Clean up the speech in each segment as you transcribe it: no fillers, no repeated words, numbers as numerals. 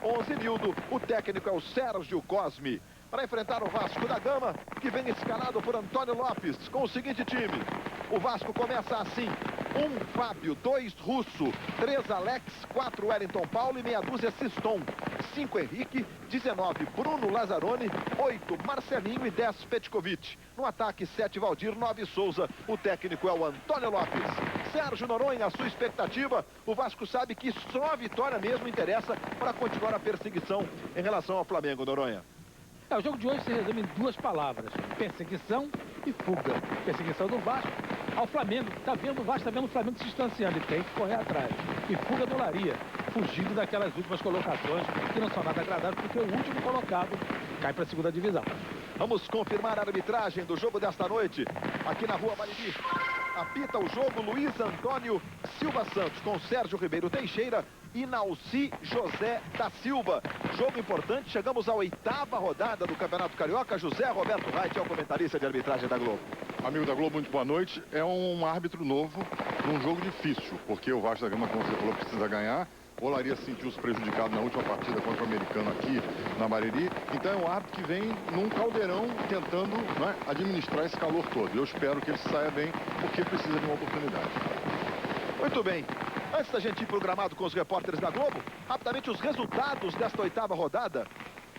11 Nildo, o técnico é o Sérgio Cosme. Para enfrentar o Vasco da Gama, que vem escalado por Antônio Lopes, com o seguinte time. O Vasco começa assim: 1 Fábio, 2 Russo, 3 Alex, 4 Wellington Paulo e meia dúzia Siston, 5 Henrique, 19 Bruno Lazzaroni, 8 Marcelinho e 10 Petkovic. No ataque, 7 Valdir, 9 Souza. O técnico é o Antônio Lopes. Sérgio Noronha, a sua expectativa? O Vasco sabe que só a vitória mesmo interessa para continuar a perseguição em relação ao Flamengo, Noronha. O jogo de hoje se resume em 2 palavras: perseguição e fuga. Perseguição do Vasco ao Flamengo. O Vasco está vendo o Flamengo se distanciando e tem que correr atrás. E fuga do Olaria, fugindo daquelas últimas colocações que não são nada agradáveis, porque o último colocado cai para a 2ª divisão. Vamos confirmar a arbitragem do jogo desta noite aqui na Rua Bariri. Apita o jogo Luiz Antônio Silva Santos com Sérgio Ribeiro Teixeira e Nalci José da Silva. Jogo importante, chegamos à 8ª rodada do Campeonato Carioca. José Roberto Reit é o comentarista de arbitragem da Globo. Amigo da Globo, muito boa noite. É um árbitro novo num jogo difícil, porque o Vasco da Gama, como você falou, precisa ganhar. O Olaria sentiu-se prejudicado na última partida contra o Americano aqui na Bariri. Então é um árbitro que vem num caldeirão tentando, né, administrar esse calor todo. Eu espero que ele saia bem, porque precisa de uma oportunidade. Muito bem. Antes da gente ir programado com os repórteres da Globo, rapidamente os resultados desta 8ª rodada.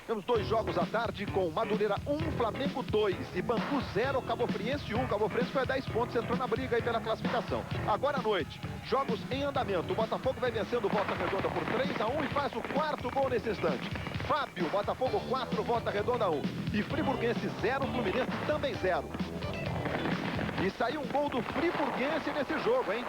Temos 2 jogos à tarde com Madureira 1, Flamengo 2 e Bangu 0, Cabo Friense 1. Cabo Friense foi a 10 pontos, entrou na briga aí pela classificação. Agora à noite, jogos em andamento. O Botafogo vai vencendo o Volta Redonda por 3-1 e faz o 4º gol nesse instante. Fábio, Botafogo 4, Volta Redonda 1. E Friburguense 0, Fluminense também 0. E saiu um gol do Friburguense nesse jogo, hein?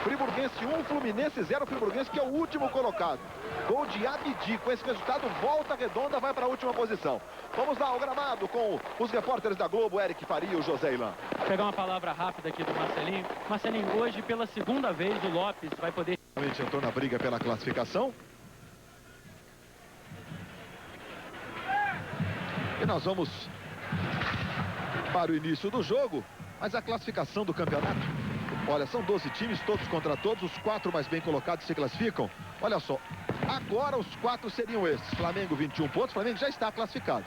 Friburguense 1, Fluminense 0, Friburguense que é o último colocado. Gol de Abdi. Com esse resultado, Volta Redonda vai para a última posição. Vamos lá ao gramado com os repórteres da Globo, Eric Faria e o José Ilan. Vou pegar uma palavra rápida aqui do Marcelinho. Marcelinho, hoje pela 2ª vez o Lopes vai poder... Realmente entrou na briga pela classificação. E nós vamos para o início do jogo. Mas a classificação do campeonato, olha, são 12 times, todos contra todos. Os 4 mais bem colocados se classificam. Olha só, agora os 4 seriam esses: Flamengo 21 pontos, Flamengo já está classificado.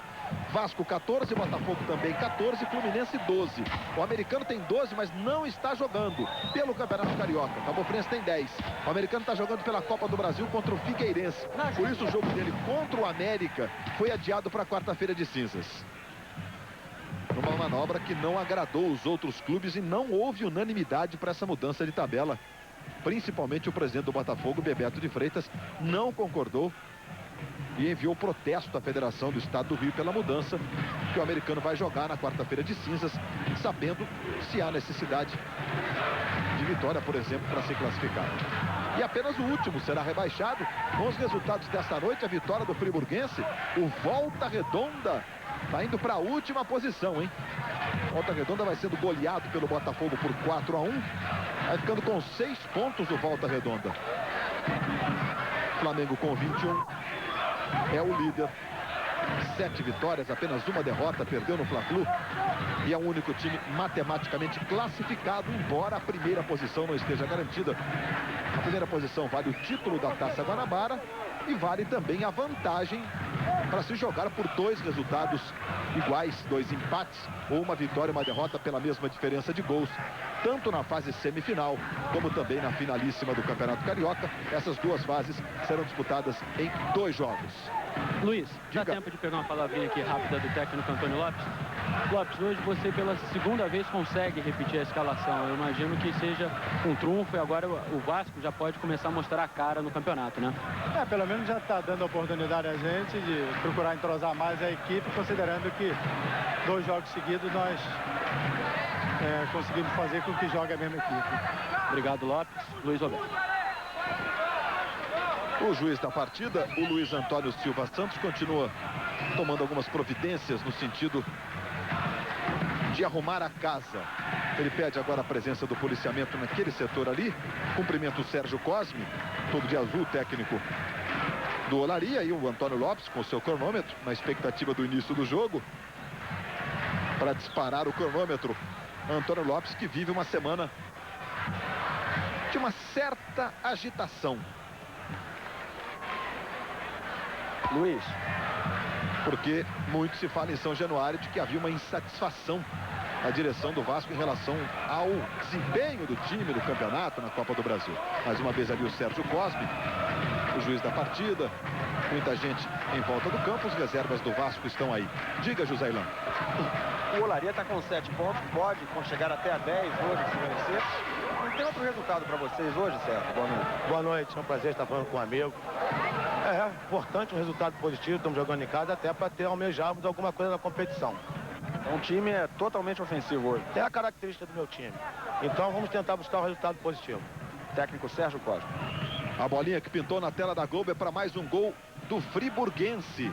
Vasco 14, Botafogo também 14, Fluminense 12. O Americano tem 12, mas não está jogando pelo Campeonato Carioca. Cabo Friense tem 10. O Americano está jogando pela Copa do Brasil contra o Figueirense. Por isso o jogo dele contra o América foi adiado para quarta-feira de cinzas. Numa manobra que não agradou os outros clubes e não houve unanimidade para essa mudança de tabela. Principalmente o presidente do Botafogo, Bebeto de Freitas, não concordou e enviou protesto à Federação do Estado do Rio pela mudança, que o Americano vai jogar na quarta-feira de cinzas, sabendo se há necessidade de vitória, por exemplo, para se classificar. E apenas o último será rebaixado. Com os resultados dessa noite, a vitória do Friburguense, o Volta Redonda está indo para a última posição, hein? Volta Redonda vai sendo goleado pelo Botafogo por 4-1. Vai ficando com 6 pontos o Volta Redonda. Flamengo com 21. É o líder. 7 vitórias, apenas uma derrota, perdeu no Fla-Flu. E é o único time matematicamente classificado, embora a primeira posição não esteja garantida. A primeira posição vale o título da Taça Guanabara e vale também a vantagem para se jogar por 2 resultados iguais, 2 empates ou uma vitória e uma derrota pela mesma diferença de gols, tanto na fase semifinal como também na finalíssima do Campeonato Carioca. Essas 2 fases serão disputadas em 2 jogos. Luiz, dá tempo de pegar uma palavrinha aqui rápida do técnico Antônio Lopes? Lopes, hoje você pela 2ª vez consegue repetir a escalação. Eu imagino que seja um trunfo e agora o Vasco já pode começar a mostrar a cara no campeonato, né? Pelo menos já está dando a oportunidade a gente de procurar entrosar mais a equipe, considerando que 2 jogos seguidos nós conseguimos fazer com que jogue a mesma equipe. Obrigado, Lopes. Luiz Roberto. O juiz da partida, o Luiz Antônio Silva Santos, continua tomando algumas providências no sentido de arrumar a casa. Ele pede agora a presença do policiamento naquele setor ali. Cumprimenta o Sérgio Cosme, todo de azul, técnico do Olaria, e o Antônio Lopes com o seu cronômetro, na expectativa do início do jogo, para disparar o cronômetro. Antônio Lopes, que vive uma semana de uma certa agitação. Luiz. Porque muito se fala em São Januário de que havia uma insatisfação na direção do Vasco em relação ao desempenho do time no campeonato, na Copa do Brasil. Mais uma vez ali o Sérgio Cosme, o juiz da partida. Muita gente em volta do campo, os reservas do Vasco estão aí. Diga, Josailão. O Olaria está com 7 pontos, pode chegar até a 10 hoje se vencer. Não tem outro resultado para vocês hoje, Sérgio? Boa noite. Boa noite, é um prazer estar falando com um amigo. É importante um resultado positivo, estamos jogando em casa até para ter almejarmos alguma coisa na competição. Então, o time é totalmente ofensivo hoje. É a característica do meu time. Então vamos tentar buscar um resultado positivo. Técnico Sérgio Costa. A bolinha que pintou na tela da Globo é para mais um gol do Friburguense.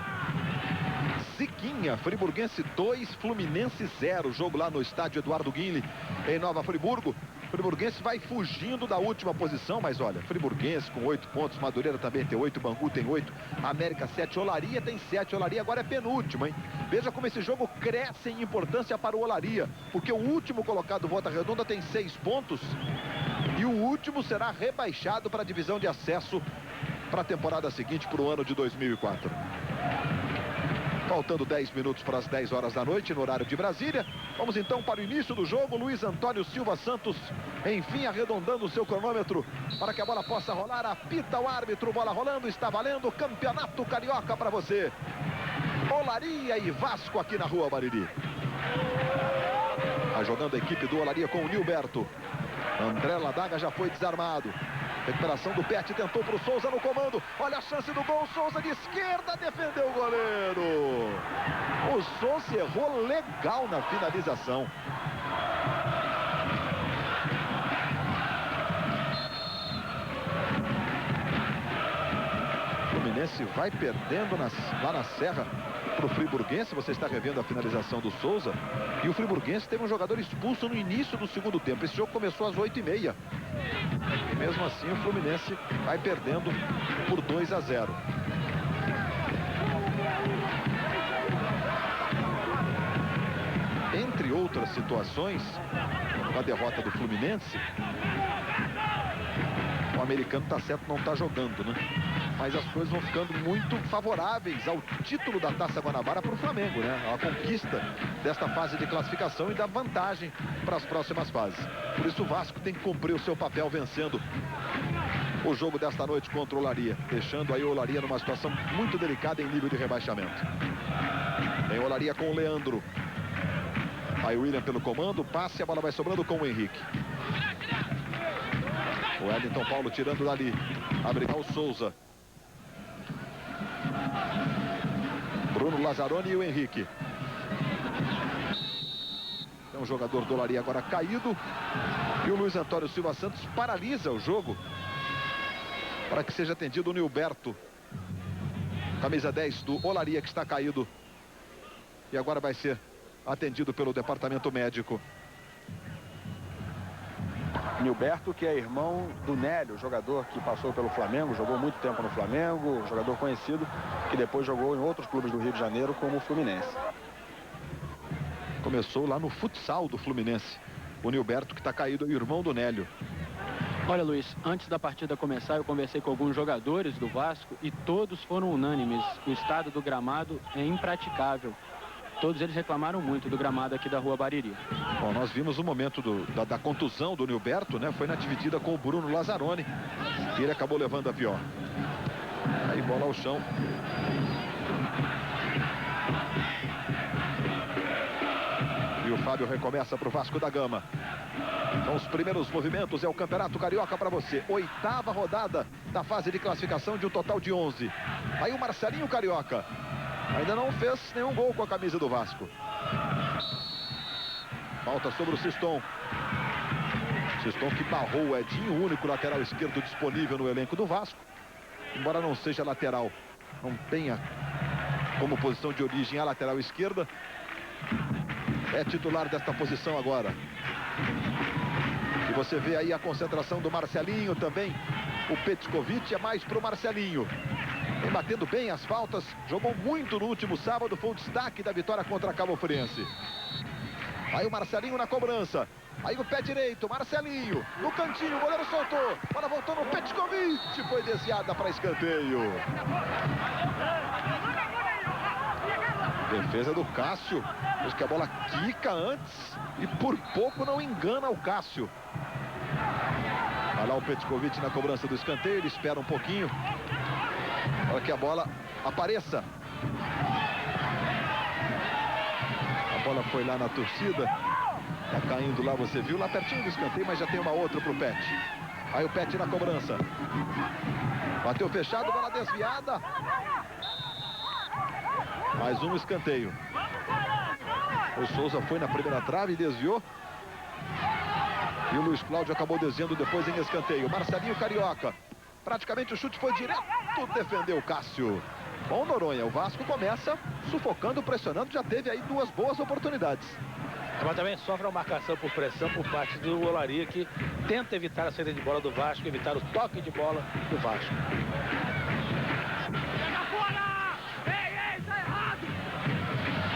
Ziquinha, Friburguense 2, Fluminense 0. Jogo lá no estádio Eduardo Guinle, em Nova Friburgo. Friburguense vai fugindo da última posição, mas olha, Friburguense com 8 pontos, Madureira também tem 8, Bangu tem 8, América 7, Olaria tem 7, Olaria agora é penúltimo, hein? Veja como esse jogo cresce em importância para o Olaria, porque o último colocado Volta Redonda tem 6 pontos e o último será rebaixado para a divisão de acesso para a temporada seguinte, para o ano de 2004. Faltando 10 minutos para as 10 horas da noite, no horário de Brasília. Vamos então para o início do jogo. Luiz Antônio Silva Santos, enfim, arredondando o seu cronômetro para que a bola possa rolar. Apita o árbitro, bola rolando, está valendo. Campeonato Carioca para você. Olaria e Vasco aqui na Rua Bariri. Vai jogando a equipe do Olaria com o Nilberto. André Ladaga já foi desarmado. Recuperação do Pet, tentou para o Souza no comando. Olha a chance do gol, Souza de esquerda, defendeu o goleiro. O Souza errou legal na finalização. O Fluminense vai perdendo lá na Serra para o Friburguense. Você está revendo a finalização do Souza. E o Friburguense teve um jogador expulso no início do segundo tempo. Esse jogo começou às 8h30. E mesmo assim o Fluminense vai perdendo por 2-0. Entre outras situações, a derrota do Fluminense, o americano tá certo, não tá jogando, né? Mas as coisas vão ficando muito favoráveis ao título da Taça Guanabara para o Flamengo, né? A conquista desta fase de classificação e da vantagem para as próximas fases. Por isso o Vasco tem que cumprir o seu papel vencendo o jogo desta noite contra o Olaria, deixando aí o Olaria numa situação muito delicada em nível de rebaixamento. Tem o Olaria com o Leandro. Aí o William pelo comando, passe, a bola vai sobrando com o Henrique. O Wellington Paulo tirando dali. Abre o Souza. Bruno Lazzaroni e o Henrique. Tem um jogador do Olaria agora caído. E o Luiz Antônio Silva Santos paralisa o jogo para que seja atendido o Nilberto. Camisa 10 do Olaria que está caído. E agora vai ser atendido pelo departamento médico. Nilberto, que é irmão do Nélio, jogador que passou pelo Flamengo, jogou muito tempo no Flamengo, jogador conhecido, que depois jogou em outros clubes do Rio de Janeiro, como o Fluminense. Começou lá no futsal do Fluminense. O Nilberto, que está caído, é o irmão do Nélio. Olha, Luiz, antes da partida começar, eu conversei com alguns jogadores do Vasco e todos foram unânimes. O estado do gramado é impraticável. Todos eles reclamaram muito do gramado aqui da Rua Bariri. Bom, nós vimos o momento da contusão do Nilberto, né? Foi na dividida com o Bruno Lazzaroni. E ele acabou levando a pior. Aí bola ao chão. E o Fábio recomeça para o Vasco da Gama. São os primeiros movimentos, é o Campeonato Carioca para você. 8ª rodada da fase de classificação de um total de 11. Aí o Marcelinho Carioca. Ainda não fez nenhum gol com a camisa do Vasco. Falta sobre o Siston. Siston que barrou o Edinho, o único lateral esquerdo disponível no elenco do Vasco. Embora não seja lateral, não tenha como posição de origem a lateral esquerda. É titular desta posição agora. E você vê aí a concentração do Marcelinho também. O Petkovic é mais para o Marcelinho. Vem batendo bem as faltas, jogou muito no último sábado, foi o destaque da vitória contra a Cabo Friense. Aí o Marcelinho na cobrança, aí o pé direito, Marcelinho, no cantinho, o goleiro soltou, bola voltou no Petkovic, foi desviada para escanteio. Defesa do Cássio. Acho que a bola quica antes e por pouco não engana o Cássio. Vai lá o Petkovic na cobrança do escanteio. Ele espera um pouquinho para que a bola apareça. A bola foi lá na torcida. Tá caindo lá, você viu, lá pertinho do escanteio, mas já tem uma outra pro Pet. Aí o Pet na cobrança. Bateu fechado, bola desviada. Mais um escanteio. O Souza foi na primeira trave e desviou. E o Luiz Cláudio acabou desviando depois em escanteio. Marcelinho Carioca. Praticamente o chute foi direto. Defendeu o Cássio. Bom, Noronha, o Vasco começa sufocando, pressionando. Já teve aí duas boas oportunidades. Mas também sofre uma marcação por pressão por parte do Olaria, que tenta evitar a saída de bola do Vasco, evitar o toque de bola do Vasco.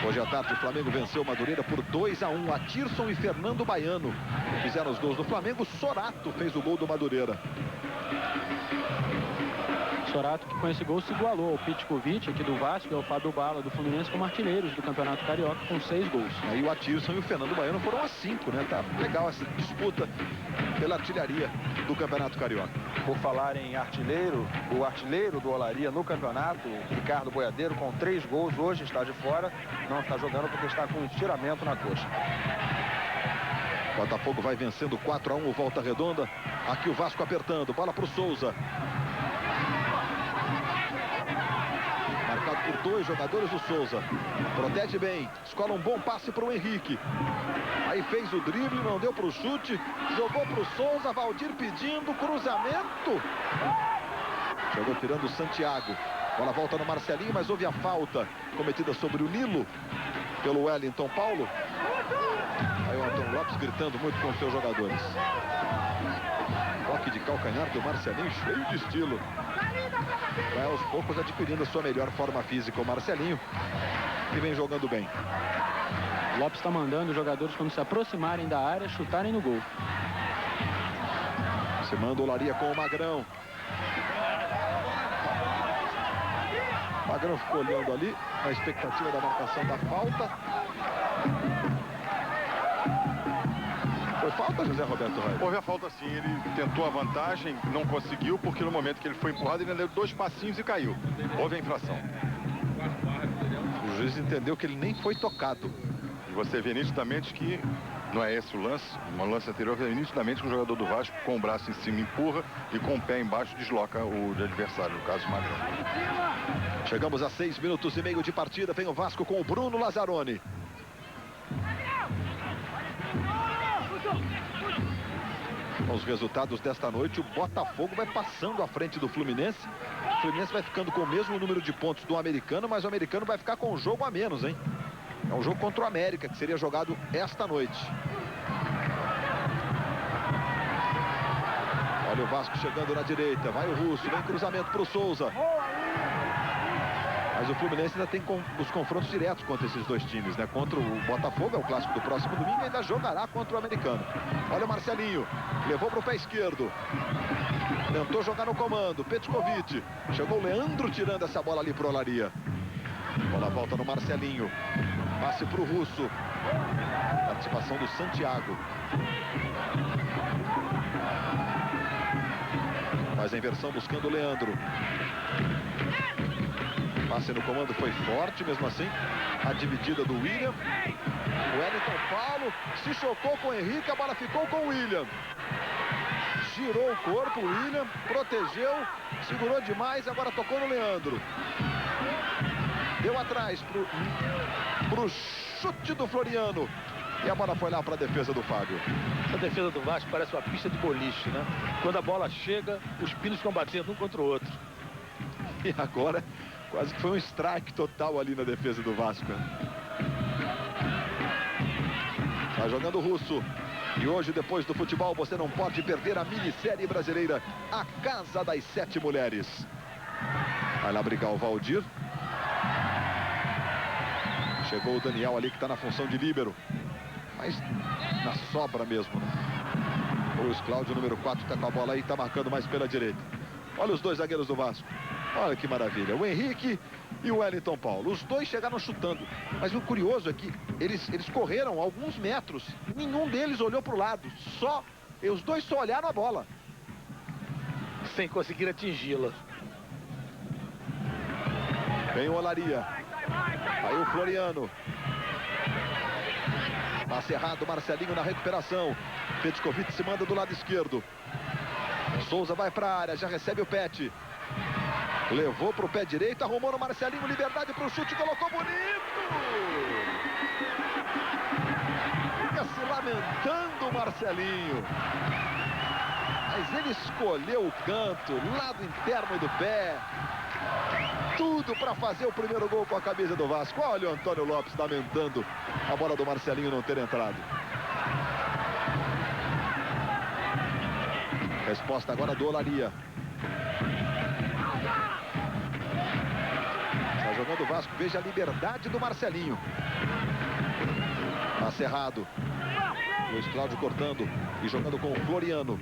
Hoje à tarde o Flamengo venceu o Madureira por 2-1. Atirson e Fernando Baiano fizeram os gols do Flamengo. Sorato fez o gol do Madureira. Sorato, que com esse gol se igualou ao Petkovic aqui do Vasco e ao Fábio Bala do Fluminense como artilheiros do Campeonato Carioca com 6 gols. Aí o Atirson e o Fernando Baiano foram a 5, né? Tá legal essa disputa pela artilharia do Campeonato Carioca. Por falar em artilheiro, o artilheiro do Olaria no campeonato, Ricardo Boiadeiro, com 3 gols, hoje está de fora. Não está jogando porque está com estiramento na coxa. Botafogo vai vencendo 4-1 o Volta Redonda. Aqui o Vasco apertando, bola para o Souza. Marcado por 2 jogadores o Souza. Protege bem, escola um bom passe para o Henrique. Aí fez o drible, não deu para o chute. Jogou para o Souza, Valdir pedindo cruzamento. Jogou tirando o Santiago. Bola volta no Marcelinho, mas houve a falta cometida sobre o Nilo pelo Wellington Paulo. Aí o Antônio Lopes gritando muito com os seus jogadores. Toque de calcanhar do Marcelinho, cheio de estilo. Vai aos poucos adquirindo a sua melhor forma física o Marcelinho, que vem jogando bem. Lopes está mandando os jogadores, quando se aproximarem da área, chutarem no gol. Se manda o Olaria com o Magrão. O Magrão ficou olhando ali, na expectativa da marcação da falta. Foi falta, José Roberto Reis? Houve a falta sim, ele tentou a vantagem, não conseguiu, porque no momento que ele foi empurrado, ele deu 2 passinhos e caiu. Houve a infração. O juiz entendeu que ele nem foi tocado. E você vê nitidamente que não é esse o lance, no lance anterior, vê nitidamente que o jogador do Vasco, com o braço em cima, empurra e com o pé embaixo, desloca o adversário, no caso o Magrão. Chegamos a 6 minutos e meio de partida, vem o Vasco com o Bruno Lazzaroni. Com os resultados desta noite, o Botafogo vai passando à frente do Fluminense. O Fluminense vai ficando com o mesmo número de pontos do Americano, mas o Americano vai ficar com um jogo a menos, hein? É um jogo contra o América, que seria jogado esta noite. Olha o Vasco chegando na direita, vai o Russo, vem cruzamento para o Souza. Mas o Fluminense ainda tem os confrontos diretos contra esses dois times, né? Contra o Botafogo, é o clássico do próximo domingo, e ainda jogará contra o Americano. Olha o Marcelinho, levou para o pé esquerdo. Tentou jogar no comando, Petkovic. Chegou o Leandro tirando essa bola ali para o Olaria. Bola volta no Marcelinho. Passe para o Russo. Participação do Santiago. Faz a inversão buscando o Leandro. Passe no comando foi forte, mesmo assim. A dividida do William. O Wellington Paulo se chocou com o Henrique, a bola ficou com o William. Girou o corpo, o William, protegeu, segurou demais, agora tocou no Leandro. Deu atrás pro chute do Floriano. E a bola foi lá para a defesa do Fábio. Essa defesa do Vasco parece uma pista de boliche, né? Quando a bola chega, os pinos ficam batendo um contra o outro. E agora, quase que foi um strike total ali na defesa do Vasco. Tá jogando o Russo. E hoje, depois do futebol, você não pode perder a minissérie brasileira, A Casa das 7 Mulheres. Vai lá brigar o Valdir. Chegou o Daniel ali, que está na função de líbero. Mas na sobra mesmo, né? O Luiz Cláudio, número 4, está com a bola aí, está marcando mais pela direita. Olha os dois zagueiros do Vasco. Olha que maravilha. O Henrique e o Wellington Paulo. Os dois chegaram chutando. Mas o curioso é que eles correram alguns metros. Nenhum deles olhou para o lado. Os dois só olharam a bola. Sem conseguir atingi-la. Vem o Olaria. Aí o Floriano. Passe errado, Marcelinho na recuperação. Petkovic se manda do lado esquerdo. Souza vai para a área, já recebe o Pet. Levou para o pé direito, arrumou no Marcelinho, liberdade para o chute, colocou bonito. Fica se lamentando o Marcelinho. Mas ele escolheu o canto, lado interno do pé. Tudo para fazer o primeiro gol com a camisa do Vasco. Olha o Antônio Lopes lamentando a bola do Marcelinho não ter entrado. Resposta agora do Olaria. Está jogando o Vasco. Veja a liberdade do Marcelinho. Passe errado. Luiz Cláudio cortando e jogando com o Floriano.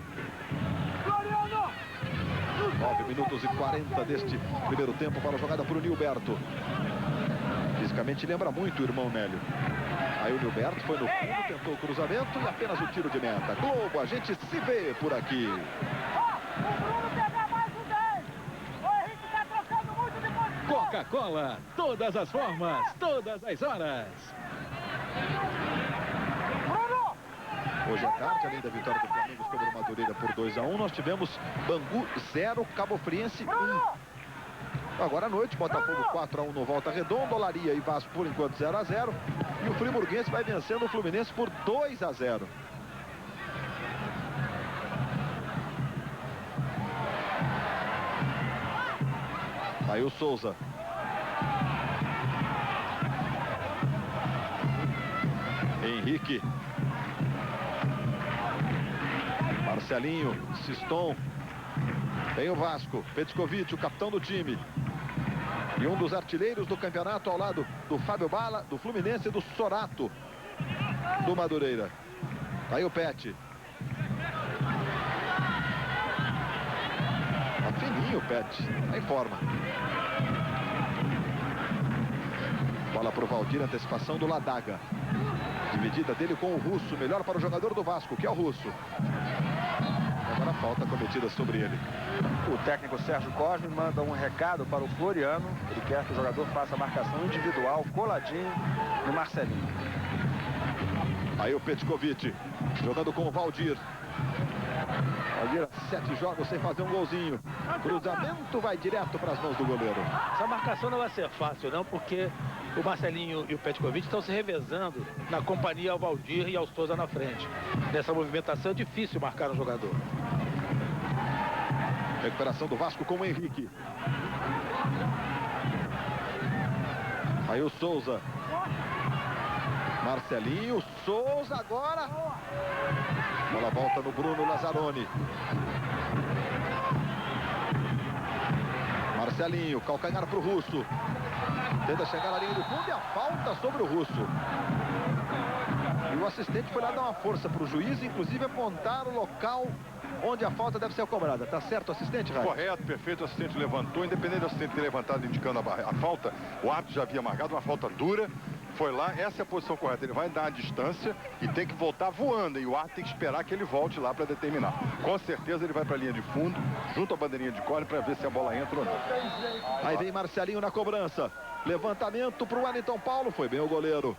9 minutos e 40 deste primeiro tempo para a jogada para o Nilberto. Fisicamente lembra muito o irmão Nélio. Aí o Nilberto foi no fundo, tentou o cruzamento e apenas o tiro de meta. Globo, a gente se vê por aqui. Coca-Cola, todas as formas, todas as horas. Hoje à tarde, além da vitória do Flamengo sobre o Madureira por 2-1, nós tivemos Bangu 0, Cabo Friense 1. Agora à noite, Botafogo 4-1 no Volta Redonda, Olaria e Vasco por enquanto 0-0. E o Friburguense vai vencendo o Fluminense por 2-0. Aí o Souza. Henrique. Marcelinho, Siston. Vem o Vasco, Petkovic, o capitão do time. E um dos artilheiros do campeonato ao lado do Fábio Bala, do Fluminense e do Sorato, do Madureira. Aí o Pet. Tá fininho o Pet, tá em forma. Bola pro Valdir, antecipação do Ladaga. Dividida dele com o Russo, melhor para o jogador do Vasco, que é o Russo. Agora a falta cometida sobre ele. O técnico Sérgio Cosme manda um recado para o Floriano. Ele quer que o jogador faça a marcação individual, coladinho no Marcelinho. Aí o Petkovic, jogando com o Valdir. Valdir, 7 jogos sem fazer um golzinho. Cruzamento vai direto para as mãos do goleiro. Essa marcação não vai ser fácil, não, porque o Marcelinho e o Petkovic estão se revezando na companhia ao Valdir e ao Souza na frente. Nessa movimentação é difícil marcar um jogador. Recuperação do Vasco com o Henrique. Aí o Souza. Marcelinho, Souza agora. Bola volta no Bruno Lazzaroni. Marcelinho, calcanhar para o Russo. Tenta chegar na linha do fundo e a falta sobre o Russo. E o assistente foi lá dar uma força para o juiz, inclusive apontar o local onde a falta deve ser cobrada. Tá certo o assistente, Raio? Correto, perfeito. O assistente levantou. Independente do assistente ter levantado indicando a falta, o árbitro já havia marcado uma falta dura. Foi lá, essa é a posição correta. Ele vai dar a distância e tem que voltar voando. E o árbitro tem que esperar que ele volte lá para determinar. Com certeza ele vai para a linha de fundo, junto à bandeirinha de corner, para ver se a bola entra ou não. Aí vem Marcelinho na cobrança. Levantamento para o Wellington Paulo. Foi bem o goleiro.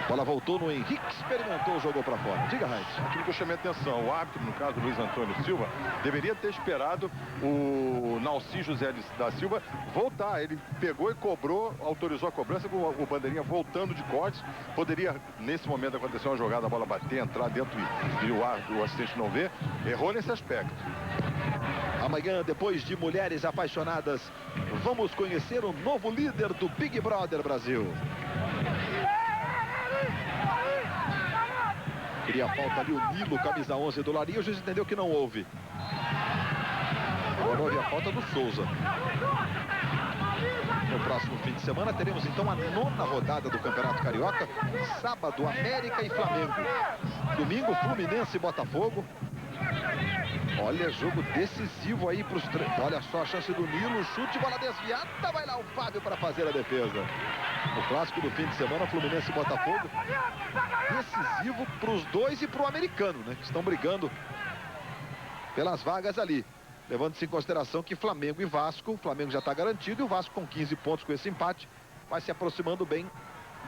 Bola voltou no Henrique, experimentou, jogou para fora. Diga, Raiz. Aquilo que eu chamei a atenção, o árbitro, no caso Luiz Antônio Silva, deveria ter esperado o Nalci José da Silva voltar. Ele pegou e cobrou, autorizou a cobrança com o bandeirinha voltando de cortes. Poderia, nesse momento, acontecer uma jogada, a bola bater, entrar dentro e o assistente não vê. Errou nesse aspecto. Amanhã, depois de Mulheres Apaixonadas, vamos conhecer o novo líder do Big Brother Brasil. Queria a falta ali o Nilo, camisa 11 do Olaria. O juiz entendeu que não houve. Agora houve a falta do Souza. No próximo fim de semana teremos então a 9ª rodada do Campeonato Carioca. Sábado, América e Flamengo. Domingo, Fluminense e Botafogo. Olha, jogo decisivo aí para os três. Olha só a chance do Nilo, chute, bola desviada, vai lá o Fábio para fazer a defesa. O clássico do fim de semana, Fluminense e Botafogo, decisivo para os dois e para o americano, né? Que estão brigando pelas vagas ali. Levando-se em consideração que Flamengo e Vasco, o Flamengo já está garantido e o Vasco com 15 pontos com esse empate vai se aproximando bem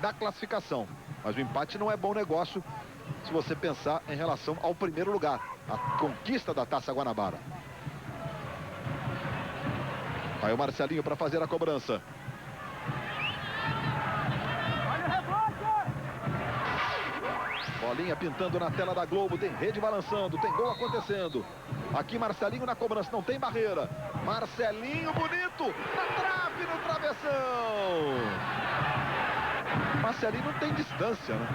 da classificação. Mas o empate não é bom negócio se você pensar em relação ao primeiro lugar, a conquista da Taça Guanabara. Aí o Marcelinho para fazer a cobrança. Bolinha pintando na tela da Globo, tem rede balançando, tem gol acontecendo. Aqui Marcelinho na cobrança, não tem barreira. Marcelinho bonito, na trave, no travessão. Marcelinho não tem distância, né?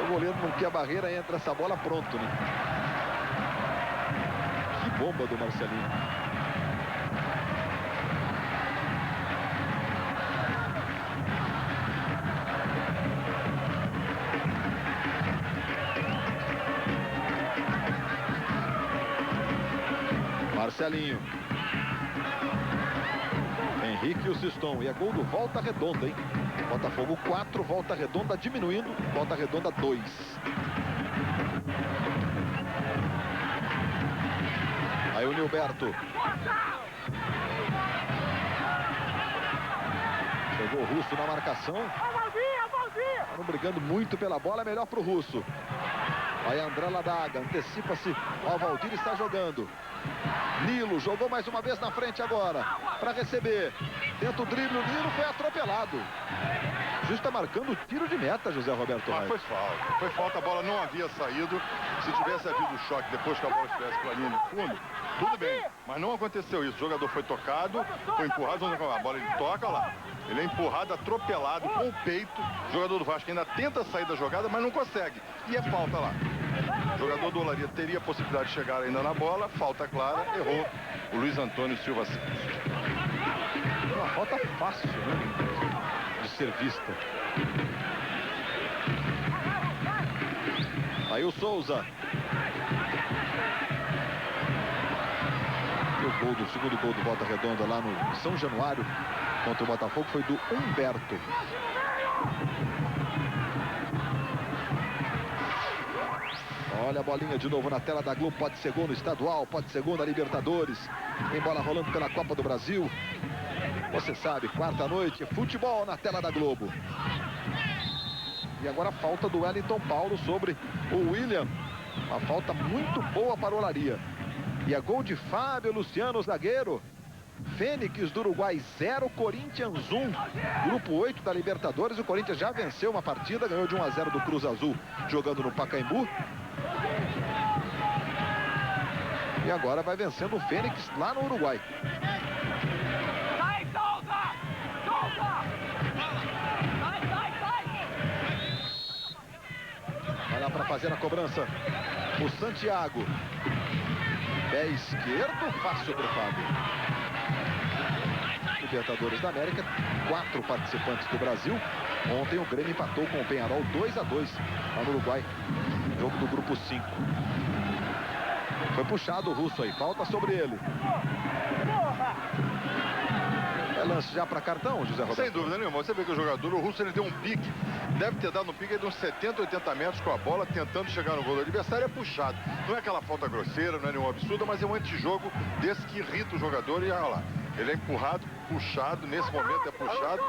O goleiro não quer a barreira, entra essa bola, pronto, né? Que bomba do Marcelinho. Marcelinho. Henrique e o Siston. E é gol do Volta Redonda, hein? Botafogo 4, Volta Redonda diminuindo. Volta Redonda 2. Aí o Nilberto. Chegou o Russo na marcação. Estão brigando muito pela bola, é melhor para o Russo. Aí André Ladaga, antecipa-se ao Valdir, está jogando. Nilo jogou mais uma vez na frente agora, para receber. Tenta o drible, o Nilo foi atropelado. O juiz está marcando o tiro de meta, José Roberto Reis. Foi falta. Foi falta, a bola não havia saído. Se tivesse havido o choque depois que a bola estivesse com a linha no fundo, tudo bem. Mas não aconteceu isso. O jogador foi tocado, foi empurrado, a bola ele toca lá. Ele é empurrado, atropelado, com o peito. O jogador do Vasco ainda tenta sair da jogada, mas não consegue. E é falta lá. O jogador do Olaria teria a possibilidade de chegar ainda na bola. Falta clara, errou o Luiz Antônio Silva Santos. Uma falta fácil, né? De ser vista. Aí o Souza. E o gol do segundo gol do Volta Redonda lá no São Januário contra o Botafogo foi do Humberto. Olha a bolinha de novo na tela da Globo. Pode ser gol no estadual, pode ser gol na Libertadores. Tem bola rolando pela Copa do Brasil. Você sabe, quarta noite, futebol na tela da Globo. E agora a falta do Wellington Paulo sobre o William. Uma falta muito boa para o Olaria. E a gol de Fábio Luciano, zagueiro. Fênix do Uruguai 0, Corinthians 1. Grupo 8 da Libertadores. O Corinthians já venceu uma partida, ganhou de 1-0 do Cruz Azul, jogando no Pacaembu. E agora vai vencendo o Fênix lá no Uruguai. Vai lá para fazer a cobrança o Santiago. Pé esquerdo, fácil para o Fábio. Libertadores da América, 4 participantes do Brasil. Ontem o Grêmio empatou com o Peñarol 2-2 lá no Uruguai. Jogo do grupo 5. Foi puxado o Russo aí, falta sobre ele. É lance já para cartão, José Roberto? Sem dúvida nenhuma. Você vê que o jogador, o Russo, ele deu um pique. Deve ter dado um pique de uns 70, 80 metros com a bola, tentando chegar no gol do adversário. É puxado. Não é aquela falta grosseira, não é nenhum absurdo, mas é um antijogo desse que irrita o jogador. E olha lá, ele é empurrado, puxado, nesse momento é puxado.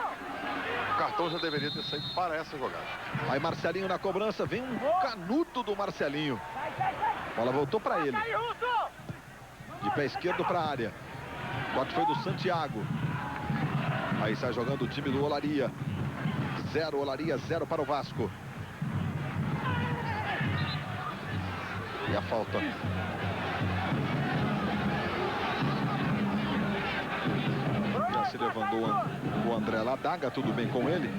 O cartão já deveria ter saído para essa jogada. Aí Marcelinho na cobrança, vem um canuto do Marcelinho. A bola voltou para ele. De pé esquerdo para a área. O bote foi do Santiago. Aí sai jogando o time do Olaria. 0 Olaria, 0 para o Vasco. E a falta. Já se levantou o André Ladaga, tudo bem com ele.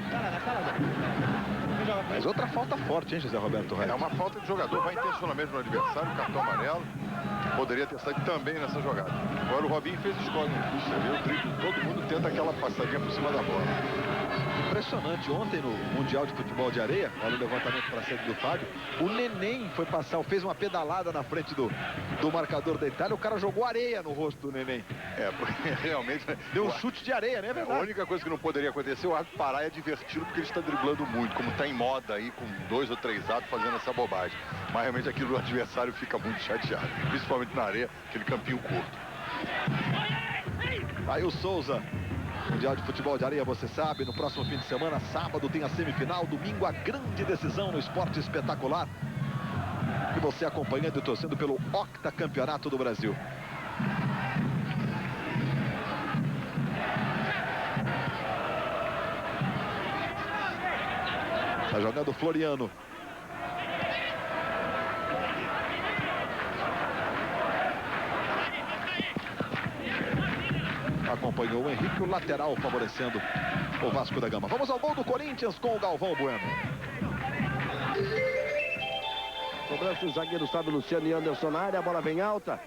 Mas outra falta forte, hein, José Roberto Reis? É uma falta de jogador, vai intencionalmente no adversário, cartão amarelo. Poderia ter saído também nessa jogada. Agora o Robinho fez escola. Você vê o drible, todo mundo tenta aquela passadinha por cima da bola. Impressionante, ontem no Mundial de Futebol de Areia, olha o levantamento para a sede do Fábio, o Neném foi passar, fez uma pedalada na frente do marcador da Itália, o cara jogou areia no rosto do Neném. Porque realmente... Deu um chute de areia, né? É verdade. A única coisa que não poderia acontecer é o árbitro parar e adverti-lo, porque ele está driblando muito, como está em moda aí, com 2 ou 3 atos fazendo essa bobagem. Mas realmente aquilo o adversário fica muito chateado, principalmente na areia, aquele campinho curto. Aí o Souza. Mundial de Futebol de Areia, você sabe, no próximo fim de semana, sábado tem a semifinal, domingo a grande decisão no Esporte Espetacular. E você acompanhando e torcendo pelo octacampeonato do Brasil. Tá jogando o Floriano. Acompanhou o Henrique, o lateral favorecendo o Vasco da Gama. Vamos ao gol do Corinthians com o Galvão Bueno. Cobrança o zagueiro Sábio Luciano e Anderson na área, a bola vem alta.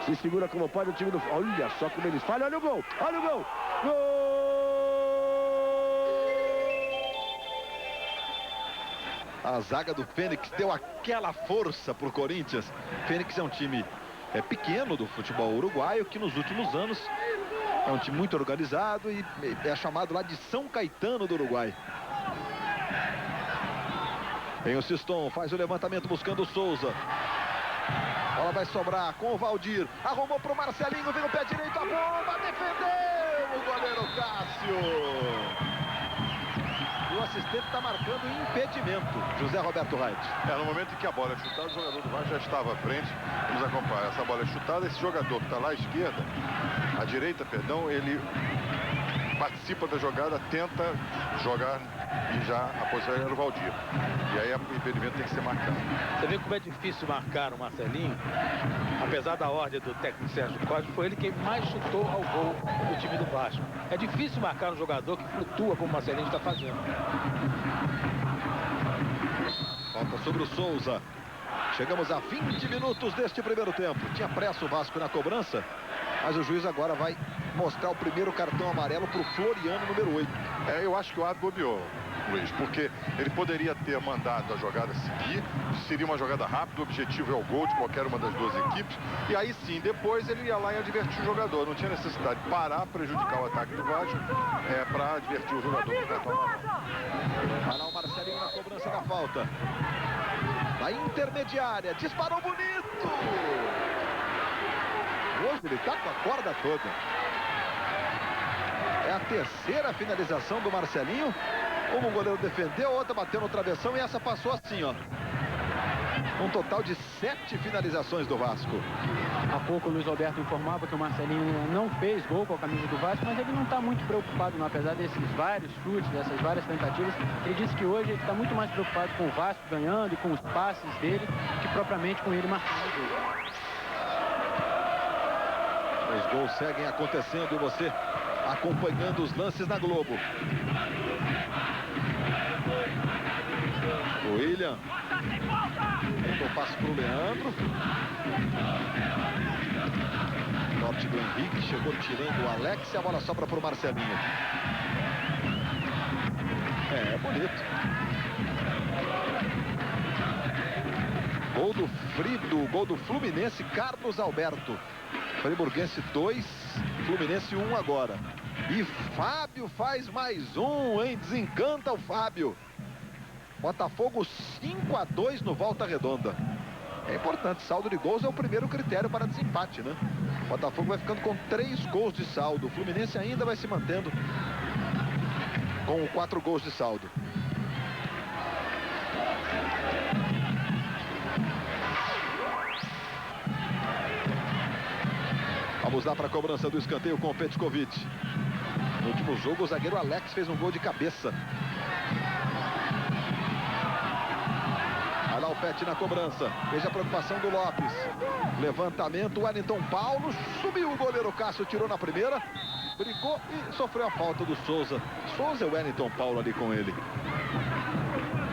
Se segura como pode o time do... Olha só como eles falham, olha o gol, olha o gol. Gol! A zaga do Fênix deu aquela força pro Corinthians. Fênix é um time pequeno do futebol uruguaio, que nos últimos anos é um time muito organizado e é chamado lá de São Caetano do Uruguai. Tem o Siston, faz o levantamento buscando o Souza. A bola vai sobrar com o Valdir. Arrumou pro Marcelinho, vem o pé direito, a bomba, defendeu o goleiro Cássio. E o assistente está marcando impedimento, José Roberto Reit. No momento em que a bola é chutada, o jogador do Vasco já estava à frente. Vamos acompanhar. Essa bola é chutada, esse jogador que está lá à esquerda, à direita, perdão, ele participa da jogada, tenta jogar e já a posição era o Valdir. E aí o impedimento tem que ser marcado. Você vê como é difícil marcar o Marcelinho. Apesar da ordem do técnico Sérgio Cosme, foi ele quem mais chutou ao gol do time do Vasco. É difícil marcar um jogador que flutua como o Marcelinho está fazendo. Falta sobre o Souza. Chegamos a 20 minutos deste primeiro tempo. Tinha pressa o Vasco na cobrança, mas o juiz agora vai mostrar o primeiro cartão amarelo para o Floriano, número 8. Eu acho que o árbitro bobeou, Luiz, porque ele poderia ter mandado a jogada seguir, seria uma jogada rápida, o objetivo é o gol de qualquer uma das duas equipes, e aí sim, depois ele ia lá e advertir o jogador. Não tinha necessidade de parar, prejudicar o ataque do Vasco, para advertir o jogador do cartão amarelo. Vai lá o Marcelinho na cobrança da falta. Na intermediária, disparou bonito! Hoje ele tá com a corda toda. É a terceira finalização do Marcelinho. Uma o goleiro defendeu, outra bateu no travessão e essa passou assim, ó. Um total de 7 finalizações do Vasco. Há pouco o Luiz Alberto informava que o Marcelinho não fez gol com a camisa do Vasco, mas ele não está muito preocupado, não, apesar desses vários chutes, dessas várias tentativas. Ele disse que hoje ele está muito mais preocupado com o Vasco ganhando e com os passes dele, que propriamente com ele marcando o gol. Os gols seguem acontecendo e você acompanhando os lances na Globo. O William. Tentou passe para o Leandro. Norte do Henrique. Chegou tirando o Alex e a bola sobra para o Marcelinho. É bonito. Gol do Fluminense, Carlos Alberto. Friburguense 2, Fluminense 1 agora. E Fábio faz mais um, hein? Desencanta o Fábio. Botafogo 5-2 no Volta Redonda. É importante, saldo de gols é o primeiro critério para desempate, né? Botafogo vai ficando com 3 gols de saldo. O Fluminense ainda vai se mantendo com 4 gols de saldo. Vamos lá para a cobrança do escanteio com o Petkovic. No último jogo, o zagueiro Alex fez um gol de cabeça. Vai lá o Pet na cobrança. Veja a preocupação do Lopes. Levantamento, Wellington Paulo. Subiu o goleiro Cássio, tirou na primeira. Brigou e sofreu a falta do Souza. Souza é o Wellington Paulo ali com ele.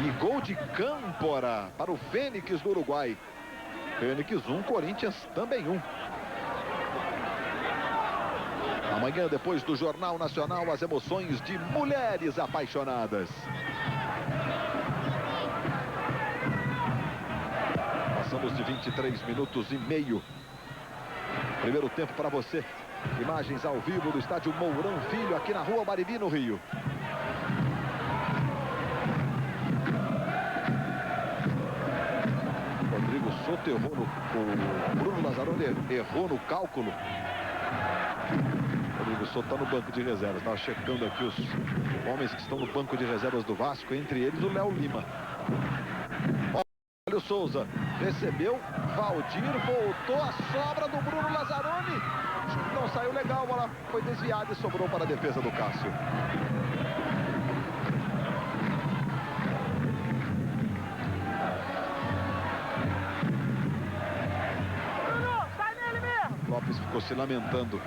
E gol de Câmpora para o Fênix do Uruguai. Fênix 1, Corinthians também 1. Amanhã, depois do Jornal Nacional, as emoções de mulheres apaixonadas. Passamos de 23 minutos e meio. Primeiro tempo para você. Imagens ao vivo do estádio Mourão Filho, aqui na Rua Bariri, no Rio. Rodrigo Soto errou o Bruno Lazzaroni errou no cálculo. Rodrigo Soto está no banco de reservas. Estava checando aqui os homens que estão no banco de reservas do Vasco, entre eles o Léo Lima. Olha o Souza, recebeu, Valdir, voltou a sobra do Bruno Lazzaroni. Não saiu legal, a bola foi desviada e sobrou para a defesa do Cássio. Lopes ficou se lamentando.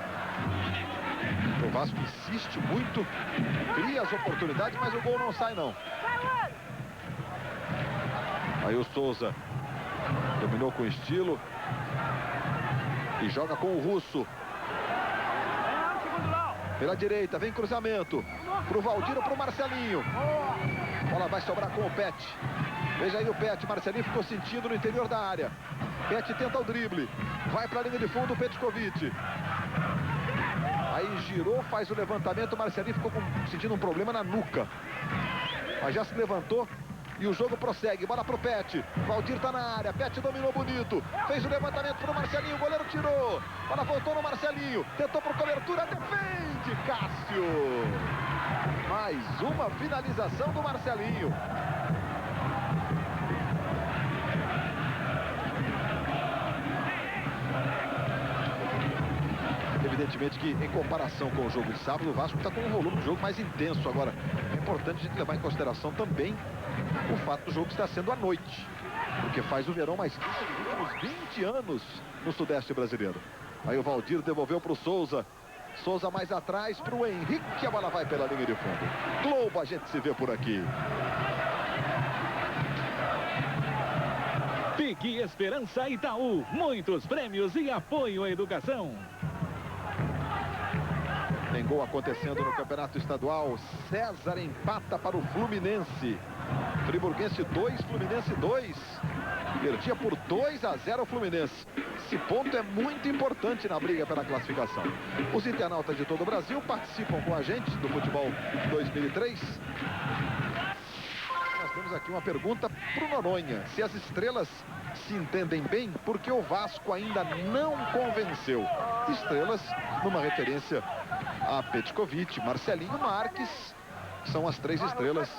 O Vasco insiste muito, cria as oportunidades, mas o gol não sai não. Aí o Souza dominou com estilo e joga com o Russo. Pela direita, vem cruzamento pro Valdir ou pro Marcelinho. A bola vai sobrar com o Pet. Veja aí o Pet, Marcelinho ficou sentindo no interior da área. Pet tenta o drible, vai para a linha de fundo o Petkovic. Aí girou, faz o levantamento, Marcelinho ficou sentindo um problema na nuca. Mas já se levantou e o jogo prossegue. Bola pro Pet, Valdir tá na área, Pet dominou bonito, fez o levantamento pro Marcelinho, o goleiro tirou. Bola voltou no Marcelinho, tentou por cobertura, defende Cássio. Mais uma finalização do Marcelinho. Evidentemente que, em comparação com o jogo de sábado, o Vasco está com um volume de jogo mais intenso. Agora, é importante a gente levar em consideração também o fato do jogo estar sendo à noite, porque faz o verão mais quente dos últimos 20 anos no Sudeste brasileiro. Aí o Valdir devolveu para o Souza. Souza mais atrás para o Henrique. A bola vai pela linha de fundo. Globo, a gente se vê por aqui. Pique Esperança Itaú. Muitos prêmios e apoio à educação. Tem gol acontecendo no Campeonato Estadual. César empata para o Fluminense. Friburguense 2, Fluminense 2. Perdia por 2-0 o Fluminense. Esse ponto é muito importante na briga pela classificação. Os internautas de todo o Brasil participam com a gente do Futebol 2003. Nós temos aqui uma pergunta para o Noronha. Se as estrelas se entendem bem, porque o Vasco ainda não convenceu. Estrelas numa referência a Petkovic, Marcelinho, Marques. São as 3 estrelas.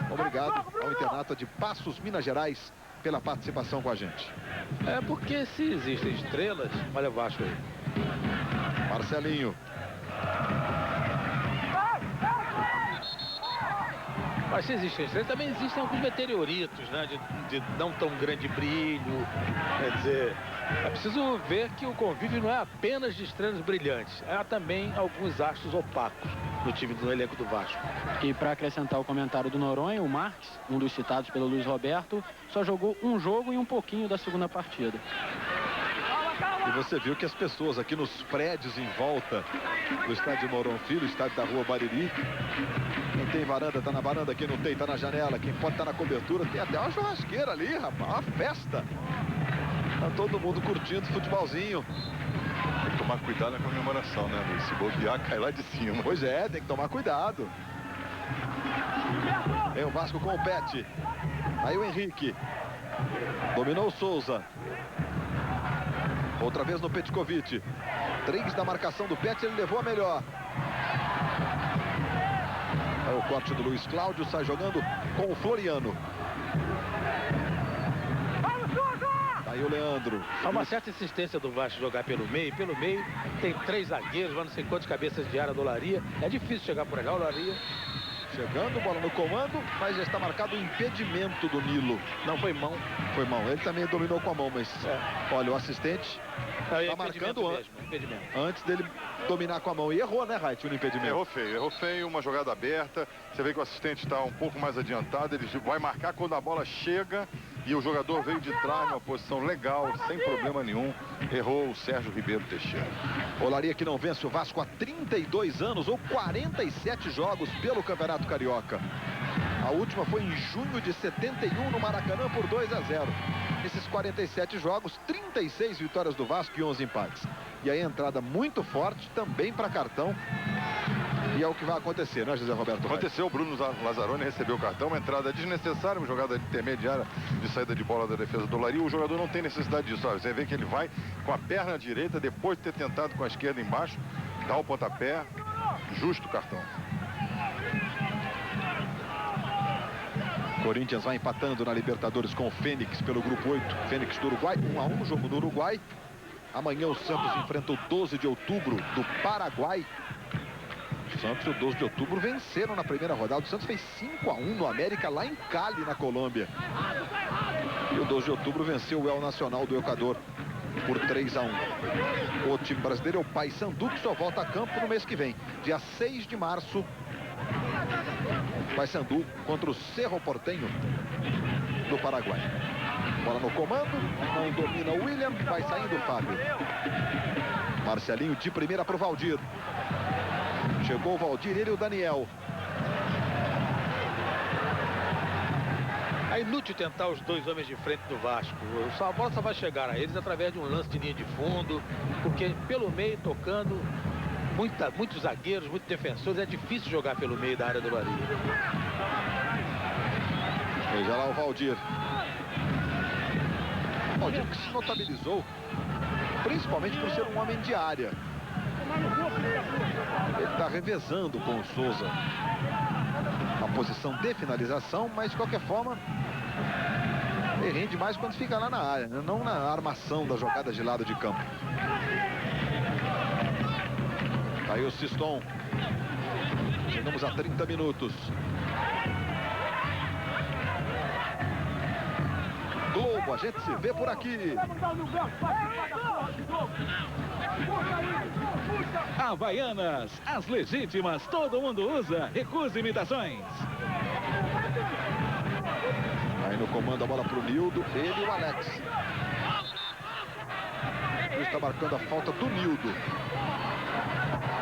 Obrigado ao internato de Passos, Minas Gerais, pela participação com a gente. É porque se existem estrelas, olha o Vasco aí. Marcelinho. Mas se existem estrelas, também existem alguns meteoritos, né? De não tão grande brilho. Quer dizer, é preciso ver que o convívio não é apenas de estrelas brilhantes. Há também alguns astros opacos no time do elenco do Vasco. E para acrescentar o comentário do Noronha, o Marques, um dos citados pelo Luiz Roberto, só jogou um jogo e um pouquinho da segunda partida. E você viu que as pessoas aqui nos prédios em volta do estádio Mourão Filho, estádio da Rua Bariri, quem tem varanda tá na varanda, quem não tem tá na janela, quem pode tá na cobertura, tem até uma churrasqueira ali, rapaz, uma festa. Tá todo mundo curtindo futebolzinho. Tem que tomar cuidado na comemoração, né, Luiz? Se bobear, cai lá de cima. Pois é, tem que tomar cuidado. Vem o Vasco com o Pet. Aí o Henrique. Dominou o Souza. Outra vez no Petkovic. 3 da marcação do Pet, ele levou a melhor. Aí o corte do Luiz Cláudio, sai jogando com o Floriano. Aí o Leandro. Há uma certa insistência do Vasco jogar pelo meio. Pelo meio tem 3 zagueiros, não sei quantas cabeças de área do Olaria. É difícil chegar por lá, o Olaria. Chegando, bola no comando, mas já está marcado o impedimento do Nilo. Não, foi mão. Foi mão. Ele também dominou com a mão, mas olha, o assistente está marcando antes dele dominar com a mão. E errou, né, Reit, no impedimento? Errou feio, uma jogada aberta. Você vê que o assistente está um pouco mais adiantado. Ele vai marcar quando a bola chega e o jogador veio de trás numa posição legal, sem problema nenhum. Errou o Sérgio Ribeiro Teixeira. Olaria que não vence o Vasco há 32 anos ou 47 jogos pelo Campeonato Carioca. A última foi em junho de 71 no Maracanã por 2-0. Nesses 47 jogos, 36 vitórias do Vasco e 11 empates. E aí entrada muito forte também para cartão. E é o que vai acontecer, né, José Roberto? Aconteceu, o Bruno Lazzaroni recebeu o cartão, uma entrada desnecessária, uma jogada intermediária de saída de bola da defesa do Olaria. O jogador não tem necessidade disso, sabe? Você vê que ele vai com a perna direita, depois de ter tentado com a esquerda embaixo, dá o pontapé, justo cartão. Corinthians vai empatando na Libertadores com o Fênix pelo grupo 8. Fênix do Uruguai, 1-1, jogo no Uruguai. Amanhã o Santos enfrenta o 12 de outubro do Paraguai. O Santos e o 12 de outubro venceram na primeira rodada. O Santos fez 5-1 no América, lá em Cali, na Colômbia. E o 12 de outubro venceu o El Nacional do Equador por 3-1. O time brasileiro é o Paysandu, que só volta a campo no mês que vem. Dia 6 de março, Paysandu contra o Cerro Porteño do Paraguai. Bola no comando, não domina o William, vai saindo o Fábio. Marcelinho de primeira para o Valdir. Chegou o Valdir, ele e o Daniel. É inútil tentar os dois homens de frente do Vasco. A bola só vai chegar a eles através de um lance de linha de fundo, porque pelo meio, tocando, muitos zagueiros, muitos defensores, é difícil jogar pelo meio da área do Olaria. Veja lá o Valdir. O Valdir que se notabilizou, principalmente por ser um homem de área. Ele está revezando com o Souza a posição de finalização, mas de qualquer forma ele rende mais quando fica lá na área, né? Não na armação da jogada de lado de campo. Tá aí o Siston. Chegamos a 30 minutos. Globo, a gente se vê por aqui. Havaianas, as legítimas, todo mundo usa. Recusa imitações. Aí no comando a bola pro Nildo, ele e o Alex. Ele está marcando a falta do Nildo.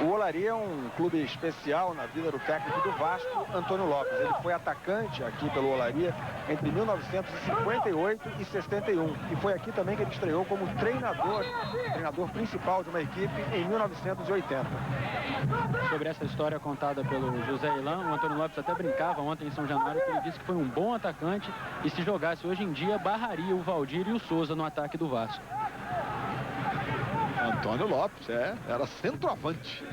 O Olaria é um clube especial na vida do técnico do Vasco, Antônio Lopes. Ele foi atacante aqui pelo Olaria entre 1958 e 61. E foi aqui também que ele estreou como treinador principal de uma equipe em 1980. Sobre essa história contada pelo José Ilan, o Antônio Lopes até brincava ontem em São Januário, que ele disse que foi um bom atacante e se jogasse hoje em dia, barraria o Valdir e o Souza no ataque do Vasco. Antônio Lopes, era centroavante.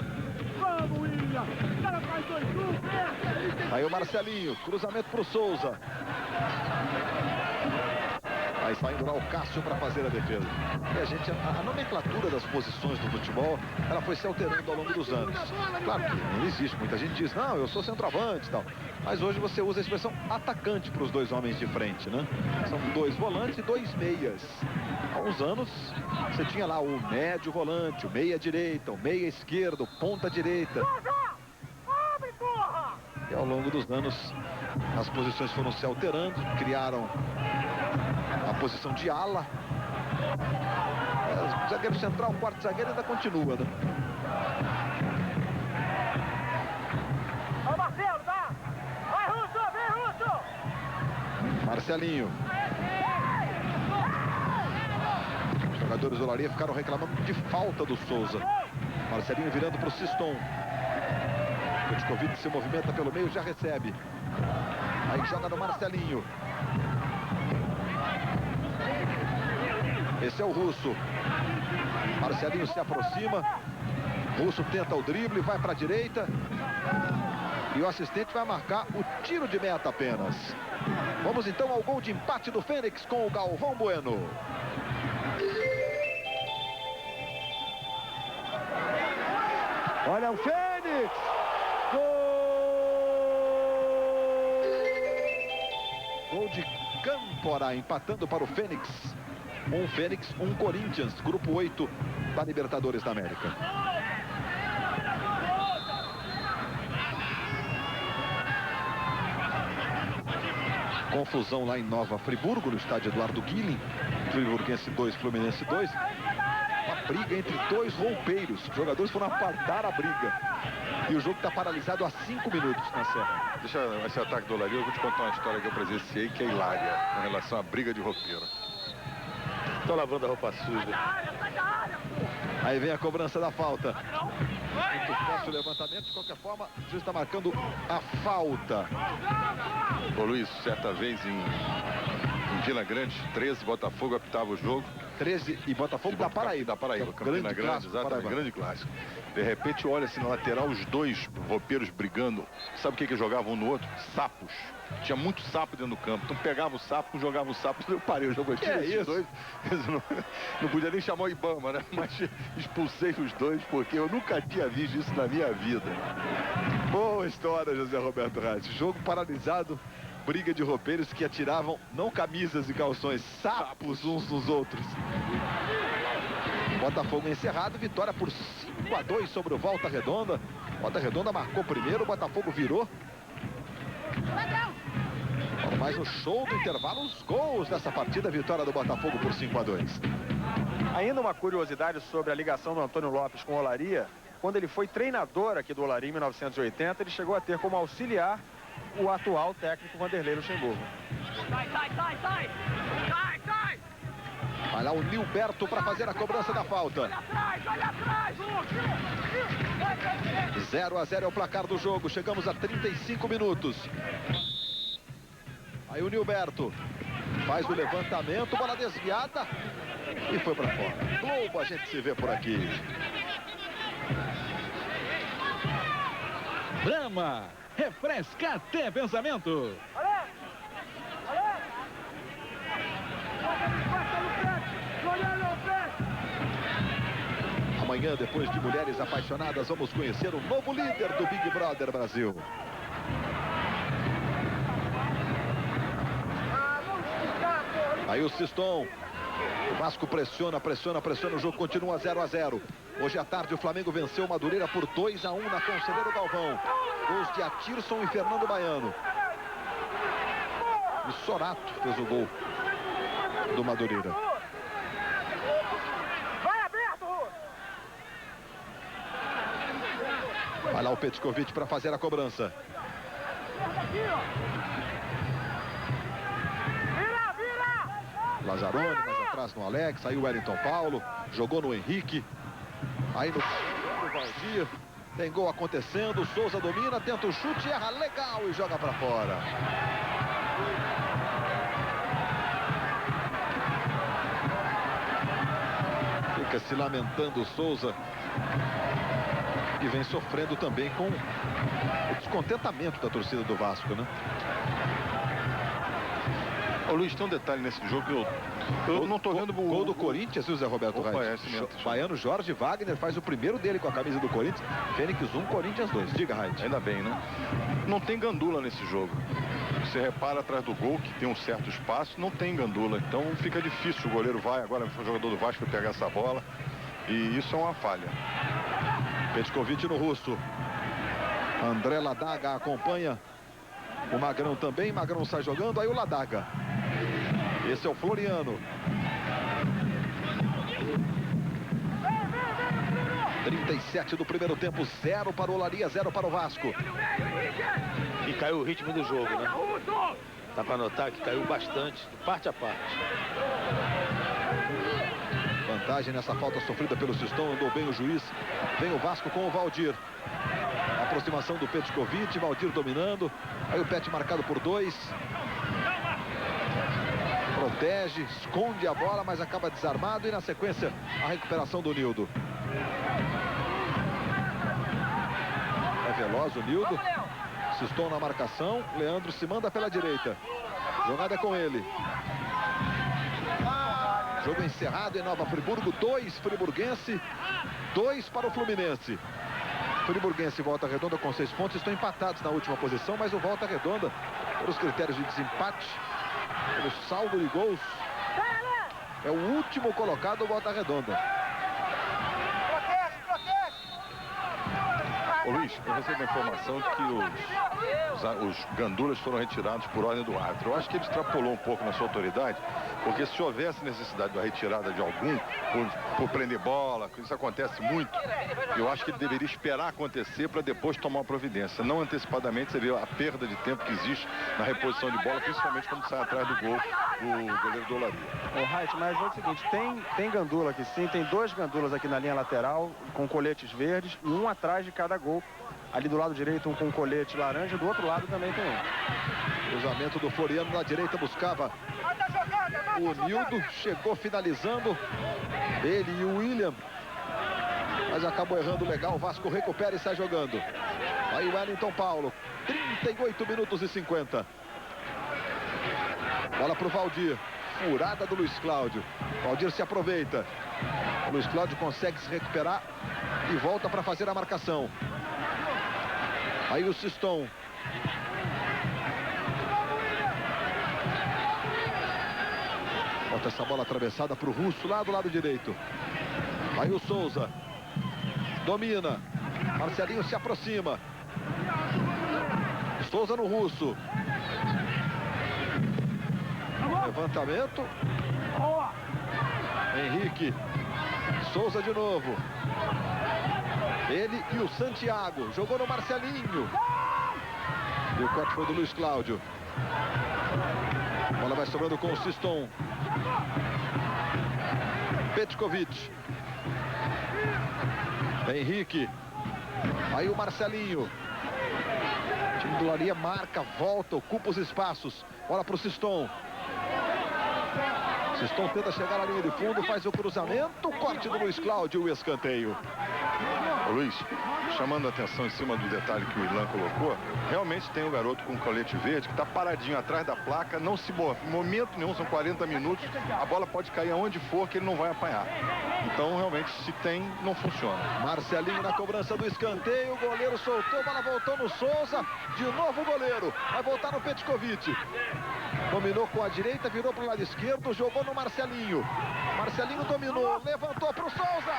Aí o Marcelinho, cruzamento pro Souza. Aí saindo lá o Cássio para fazer a defesa. E a nomenclatura das posições do futebol, ela foi se alterando ao longo dos anos. Claro que não existe, muita gente diz, não, eu sou centroavante e tal. Mas hoje você usa a expressão atacante para os dois homens de frente, né? São dois volantes e dois meias. Há uns anos, você tinha lá o médio volante, o meia direita, o meia esquerdo, o ponta direita. E ao longo dos anos, as posições foram se alterando, criaram a posição de ala. O zagueiro central, o quarto zagueiro ainda continua, né? Ó, Marcelo, tá? Vai, Russo, vem, Russo! Marcelinho. Os jogadores do Olaria ficaram reclamando de falta do Souza. Marcelinho virando para o Siston. Petkovic se movimenta pelo meio, já recebe. Aí joga no Marcelinho. Esse é o Russo. Marcelinho se aproxima. Russo tenta o drible, vai para a direita. E o assistente vai marcar o tiro de meta apenas. Vamos então ao gol de empate do Fênix com o Galvão Bueno. Olha o Fênix! Gol de Câmpora, empatando para o Fênix. Um Fênix, um Corinthians, grupo 8 da Libertadores da América. Confusão lá em Nova Friburgo, no estádio Eduardo Guilin. Friburguense 2, Fluminense 2. Uma briga entre dois roupeiros. Os jogadores foram apartar a briga. E o jogo está paralisado há 5 minutos na Serra. Deixa esse ataque do Olaria, eu vou te contar uma história que eu presenciei, que é hilária, com relação à briga de roupeiro. Estão lavando a roupa suja. Aí vem a cobrança da falta. Muito forte o levantamento, de qualquer forma, o juiz está marcando a falta. Ô Luiz, certa vez em Campina Grande, 13, Botafogo apitava o jogo. 13 e Botafogo da Paraíba. Da Paraíba, Grande Campina Grande, clássico, exatamente, Paraíba. grande clássico. De repente, olha assim na lateral, os dois roupeiros brigando. Sabe o que jogavam um no outro? Sapos. Tinha muito sapo dentro do campo. Então pegava o sapo, jogava o sapo. Eu parei o jogo aqui. Dois. Não podia nem chamar o Ibama, né? Mas expulsei os dois porque eu nunca tinha visto isso na minha vida. Boa história, José Roberto Reis. Jogo paralisado. Briga de roupeiros que atiravam não camisas e calções, sapos uns nos outros. Botafogo encerrado, vitória por 5-2 sobre o Volta Redonda. Volta Redonda marcou primeiro, o Botafogo virou. Mas no show do intervalo, os gols dessa partida, vitória do Botafogo por 5-2. Ainda uma curiosidade sobre a ligação do Antônio Lopes com o Olaria. Quando ele foi treinador aqui do Olaria em 1980, ele chegou a ter como auxiliar o atual técnico Vanderlei Luxemburgo. Vai lá o Nilberto para fazer a cobrança da falta. 0-0 é o placar do jogo. Chegamos a 35 minutos. Aí o Nilberto faz o levantamento, bola desviada e foi para fora. Globo, a gente se vê por aqui. Brahma, refresca até pensamento. Amanhã, depois de Mulheres Apaixonadas, vamos conhecer o novo líder do Big Brother Brasil. Aí o Siston. O Vasco pressiona, o jogo continua 0-0. Hoje à tarde o Flamengo venceu o Madureira por 2-1 na Conselheiro Galvão. Gols de Atirson e Fernando Baiano. E Sorato fez o gol do Madureira. Vai lá o Petkovic para fazer a cobrança. Lazzaroni, mais atrás no Alex, aí o Wellington Paulo, jogou no Henrique, aí no Valdir, tem gol acontecendo, o Souza domina, tenta o chute, erra legal e joga para fora. Fica se lamentando o Souza, e vem sofrendo também com o descontentamento da torcida do Vasco, né? Ô Luiz, tem um detalhe nesse jogo que eu não tô vendo o gol do Corinthians, viu, Zé Roberto Reis? Baiano Jorge Wagner faz o primeiro dele com a camisa do Corinthians. Fênix 1, Corinthians 2. Diga, Reis. Ainda bem, né? Não tem gandula nesse jogo. Você repara atrás do gol que tem um certo espaço, não tem gandula. Então fica difícil. O goleiro vai, agora o jogador do Vasco vai pegar essa bola. E isso é uma falha. Petkovic no Russo. André Ladaga acompanha. O Magrão também. Magrão sai jogando. Aí o Ladaga. Esse é o Floriano. 37 do primeiro tempo. 0 para o Olaria, 0 para o Vasco. E caiu o ritmo do jogo, né? Dá para notar que caiu bastante, de parte a parte. Vantagem nessa falta sofrida pelo Siston. Andou bem o juiz. Vem o Vasco com o Valdir. Aproximação do Petkovic. Valdir dominando. Aí o Pet marcado por 2. Protege, esconde a bola, mas acaba desarmado. E na sequência, a recuperação do Nildo. É veloz o Nildo. Siston na marcação. Leandro se manda pela direita. Jogada é com ele. Jogo encerrado em Nova Friburgo. 2 friburguense, 2 para o Fluminense. Friburguense e Volta Redonda com 6 pontos. Estão empatados na última posição, mas o Volta Redonda, pelos critérios de desempate, pelo saldo de gols, é o último colocado do Volta Redonda. Ô Luiz, eu recebi a informação de que os gandulas foram retirados por ordem do árbitro. Eu acho que ele extrapolou um pouco na sua autoridade, porque se houvesse necessidade da retirada de algum, por prender bola, isso acontece muito, eu acho que ele deveria esperar acontecer para depois tomar uma providência. Não antecipadamente, você vê a perda de tempo que existe na reposição de bola, principalmente quando sai atrás do gol do goleiro do Olaria. Reit, mas é o seguinte, tem gandula aqui sim, tem 2 gandulas aqui na linha lateral, com coletes verdes, e um atrás de cada gol. Ali do lado direito, um com colete laranja, do outro lado também tem um. Cruzamento do Floriano na direita, buscava o Nildo, chegou finalizando, ele e o William, mas acabou errando legal. O Vasco recupera e sai jogando. Aí o Wellington Paulo, 38 minutos e 50. Bola pro Valdir, furada do Luiz Cláudio. Valdir se aproveita. O Luiz Cláudio consegue se recuperar e volta para fazer a marcação. Aí o Siston. Bota essa bola atravessada para o Russo lá do lado direito. Aí o Souza. Domina. Marcelinho se aproxima. Souza no Russo. Levantamento. Henrique. Souza de novo. Ele e o Santiago. Jogou no Marcelinho. E o corte foi do Luiz Cláudio. A bola vai sobrando com o Siston. Petkovic. Henrique. Aí o Marcelinho. O time do Olaria marca, volta, ocupa os espaços. Bola para o Siston. Siston tenta chegar na linha de fundo, faz o cruzamento. Corte do Luiz Cláudio e o escanteio. Ô Luiz, chamando a atenção em cima do detalhe que o Ilan colocou, realmente tem um garoto com um colete verde que está paradinho atrás da placa, não se momento nenhum, são 40 minutos, a bola pode cair aonde for que ele não vai apanhar. Então, realmente, se tem, não funciona. Marcelinho na cobrança do escanteio, o goleiro soltou, a bola voltou no Souza, de novo o goleiro, vai voltar no Petkovic. Dominou com a direita, virou para o lado esquerdo, jogou no Marcelinho. Marcelinho dominou, levantou para o Souza.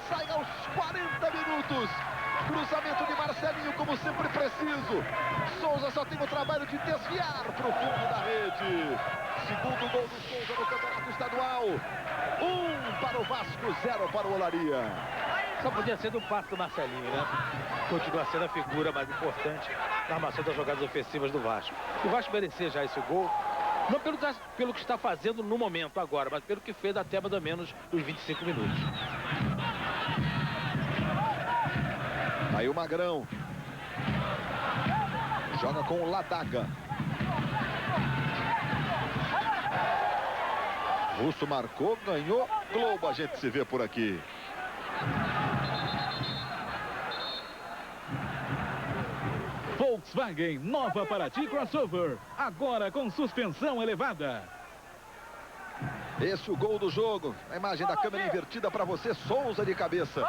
Sai aos 40 minutos. Cruzamento de Marcelinho, como sempre preciso. Souza só tem o trabalho de desviar para o fundo da rede. Segundo gol do Souza no Campeonato Estadual. 1 para o Vasco, 0 para o Olaria. Só podia ser do passe do Marcelinho, né? Continua sendo a figura mais importante na armação das jogadas ofensivas do Vasco. O Vasco merecia já esse gol. Não pelo que está fazendo no momento agora, mas pelo que fez até mais ou menos os 25 minutos. Aí o Magrão. Joga com o Ladaga. Russo marcou, ganhou. Globo, a gente se vê por aqui. Volkswagen Nova Paraty Crossover. Agora com suspensão elevada. Esse é o gol do jogo. A imagem da câmera invertida para você. Souza de cabeça.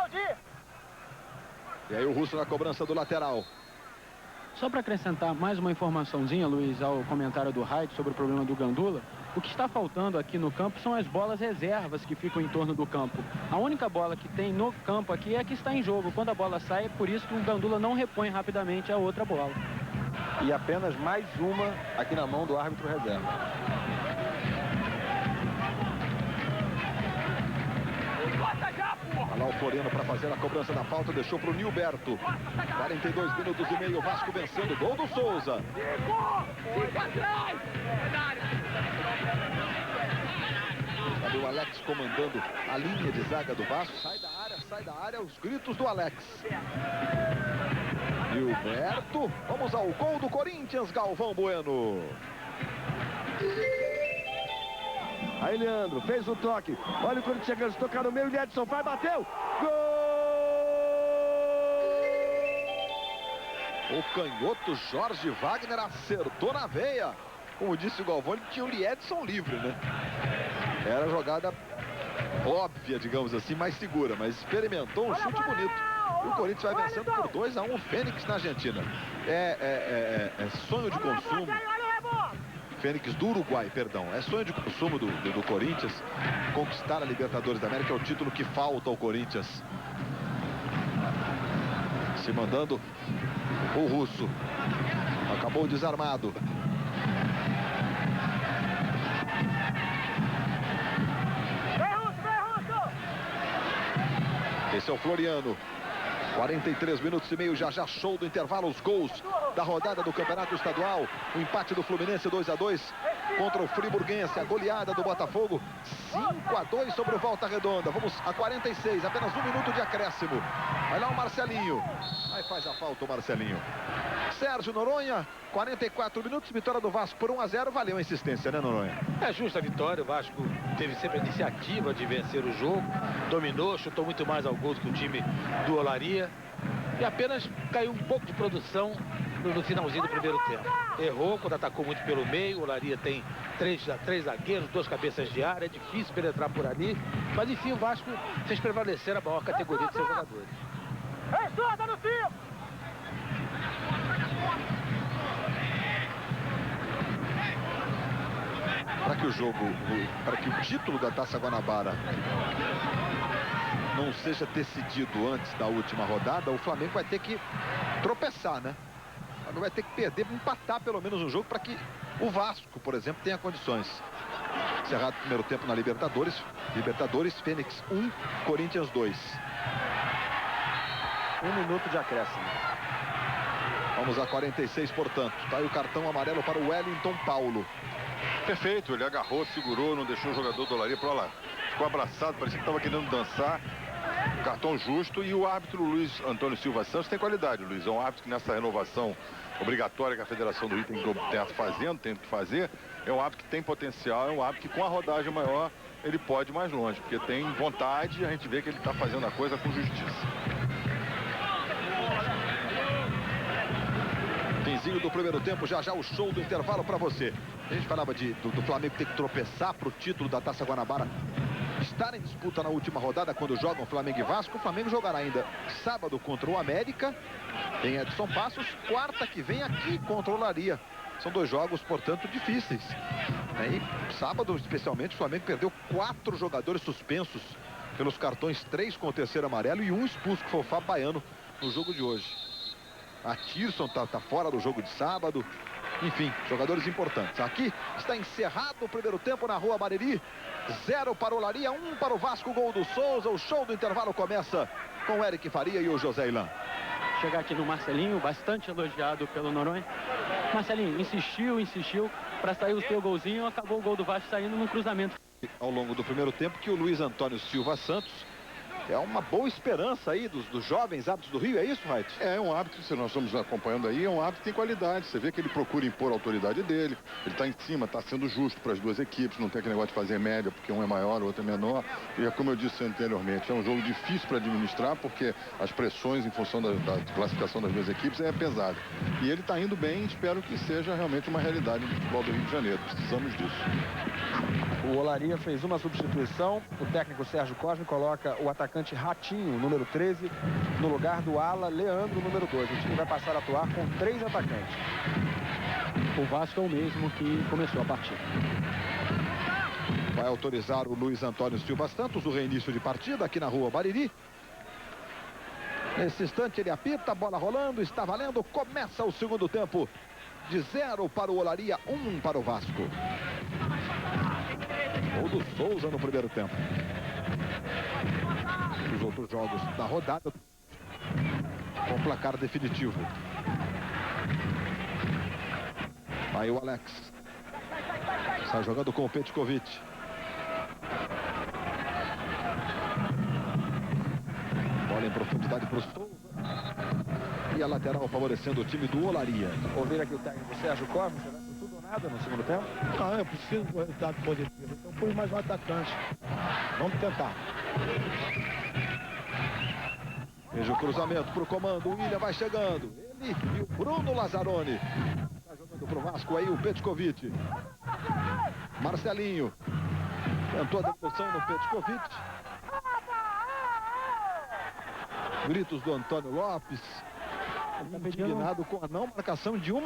E aí o Russo na cobrança do lateral. Só para acrescentar mais uma informaçãozinha, Luiz, ao comentário do Reit sobre o problema do Gandula, o que está faltando aqui no campo são as bolas reservas que ficam em torno do campo. A única bola que tem no campo aqui é a que está em jogo. Quando a bola sai, é por isso que o Gandula não repõe rapidamente a outra bola. E apenas mais uma aqui na mão do árbitro reserva. Olha lá o Floriano para fazer a cobrança da falta, deixou para o Nilberto. 42 minutos e meio, o Vasco vencendo, gol do Souza. Sabe o Alex comandando a linha de zaga do Vasco. Sai da área, os gritos do Alex. Nilberto, vamos ao gol do Corinthians, Galvão Bueno. Aí Leandro fez o toque. Olha o Corinthians chegando, tocar no meio, o Edson vai, bateu. Gol! O canhoto Jorge Wagner acertou na veia. como disse o Galvão, ele tinha o Liedson livre, né? Era jogada óbvia, digamos assim, mais segura, mas experimentou um chute bonito. E o Corinthians vai vencendo por 2-1 o Fênix na Argentina. É sonho de consumo. Fênix do Uruguai, perdão. É sonho de consumo do Corinthians conquistar a Libertadores da América. É o título que falta ao Corinthians. Se mandando o russo. Acabou desarmado. Esse é o Floriano. 43 minutos e meio, já show do intervalo, os gols da rodada do Campeonato Estadual. O empate do Fluminense 2-2 contra o Friburguense, a goleada do Botafogo 5-2 sobre o Volta Redonda. Vamos a 46, apenas 1 minuto de acréscimo. Vai lá o Marcelinho. Aí faz a falta o Marcelinho. Sérgio Noronha, 44 minutos, vitória do Vasco por 1-0, valeu a insistência, né, Noronha? É justa a vitória, o Vasco teve sempre a iniciativa de vencer o jogo, dominou, chutou muito mais ao gol do que o time do Olaria e apenas caiu um pouco de produção no finalzinho do primeiro tempo. Errou quando atacou muito pelo meio, o Olaria tem três zagueiros, 2 cabeças de área, é difícil penetrar por ali, mas enfim o Vasco fez prevalecer a maior categoria de seus jogadores. Tá no fio! Para que o título da Taça Guanabara não seja decidido antes da última rodada, o Flamengo vai ter que tropeçar, né? Vai ter que perder, empatar pelo menos um jogo para que o Vasco, por exemplo, tenha condições. Encerrado o primeiro tempo na Libertadores, Fênix 1, Corinthians 2. 1 minuto de acréscimo. Vamos a 46, portanto. Tá aí o cartão amarelo para o Wellington Paulo. Perfeito, ele agarrou, segurou, não deixou o jogador do Olaria para lá. Ficou abraçado, parecia que estava querendo dançar. Cartão justo. E o árbitro Luiz Antônio Silva Santos tem qualidade, Luiz. É um árbitro que nessa renovação obrigatória que a Federação do Rio tem que fazer, é um árbitro que tem potencial, é um árbitro que com a rodagem maior ele pode ir mais longe, porque tem vontade e a gente vê que ele está fazendo a coisa com justiça. Finzinho do primeiro tempo, já o show do intervalo para você. A gente falava do Flamengo ter que tropeçar para o título da Taça Guanabara estar em disputa na última rodada quando jogam Flamengo e Vasco. O Flamengo jogará ainda sábado contra o América em Edson Passos, quarta que vem aqui contra o Olaria. São 2 jogos, portanto, difíceis. E sábado, especialmente, o Flamengo perdeu 4 jogadores suspensos pelos cartões, 3 com o terceiro amarelo e 1 expulso, que foi o Fábio Baiano, no jogo de hoje. A Tirson tá fora do jogo de sábado. Enfim, jogadores importantes. Aqui está encerrado o primeiro tempo na Rua Bariri. 0 para o Olaria, 1 para o Vasco, gol do Souza. O show do intervalo começa com o Eric Faria e o José Ilan. Chegar aqui no Marcelinho, bastante elogiado pelo Noronha. Marcelinho insistiu para sair o seu golzinho. Acabou o gol do Vasco saindo num cruzamento. Ao longo do primeiro tempo que o Luiz Antônio Silva Santos é uma boa esperança aí dos jovens árbitros do Rio, é isso, Wright? É um árbitro, se nós estamos acompanhando aí, é um árbitro que tem qualidade. Você vê que ele procura impor a autoridade dele, ele está em cima, está sendo justo para as 2 equipes, não tem aquele negócio de fazer média, porque um é maior, o outro é menor. E como eu disse anteriormente, é um jogo difícil para administrar, porque as pressões em função da classificação das 2 equipes é pesada. E ele está indo bem, espero que seja realmente uma realidade do futebol do Rio de Janeiro. Precisamos disso. O Olaria fez uma substituição, o técnico Sérgio Cosme coloca o atacante Ratinho, número 13, no lugar do ala Leandro, número 2. O time vai passar a atuar com 3 atacantes. O Vasco é o mesmo que começou a partida. Vai autorizar o Luiz Antônio Silva Santos o reinício de partida aqui na Rua Bariri. Nesse instante ele apita, bola rolando, está valendo, começa o segundo tempo. De 0 para o Olaria, 1 para o Vasco. Gol do Souza no primeiro tempo. Os outros jogos da rodada com placar definitivo. Aí o Alex sai jogando com o Petkovic. Bola em profundidade para o Souza. E a lateral favorecendo o time do Olaria. Ouvir aqui o técnico Sérgio Cosme, será que tudo ou nada no segundo tempo? Não, eu preciso do resultado positivo. Então põe mais um atacante. Vamos tentar. Veja o cruzamento para o comando. O William vai chegando. Ele e o Bruno Lazzaroni. Está jogando pro Vasco aí o Petkovic. Marcelinho. Tentou a devolução no Petkovic. Gritos do Antônio Lopes. Indignado com a não marcação de um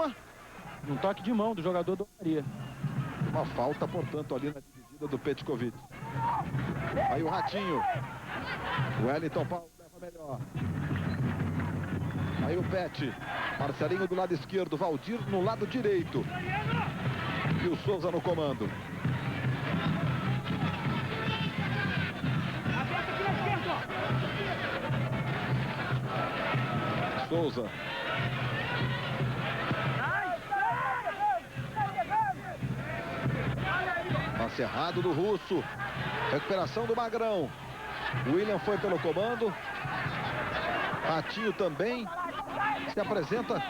toque de mão do jogador do Olaria. Uma falta, portanto, ali na dividida do Petkovic. Aí o Ratinho. O Wellington Paulo leva melhor. Aí o Pet. Marcelinho do lado esquerdo. Valdir no lado direito. E o Souza no comando. Souza. Passe errado do Russo. Recuperação do Magrão. William foi pelo comando. Ratinho também. Se apresenta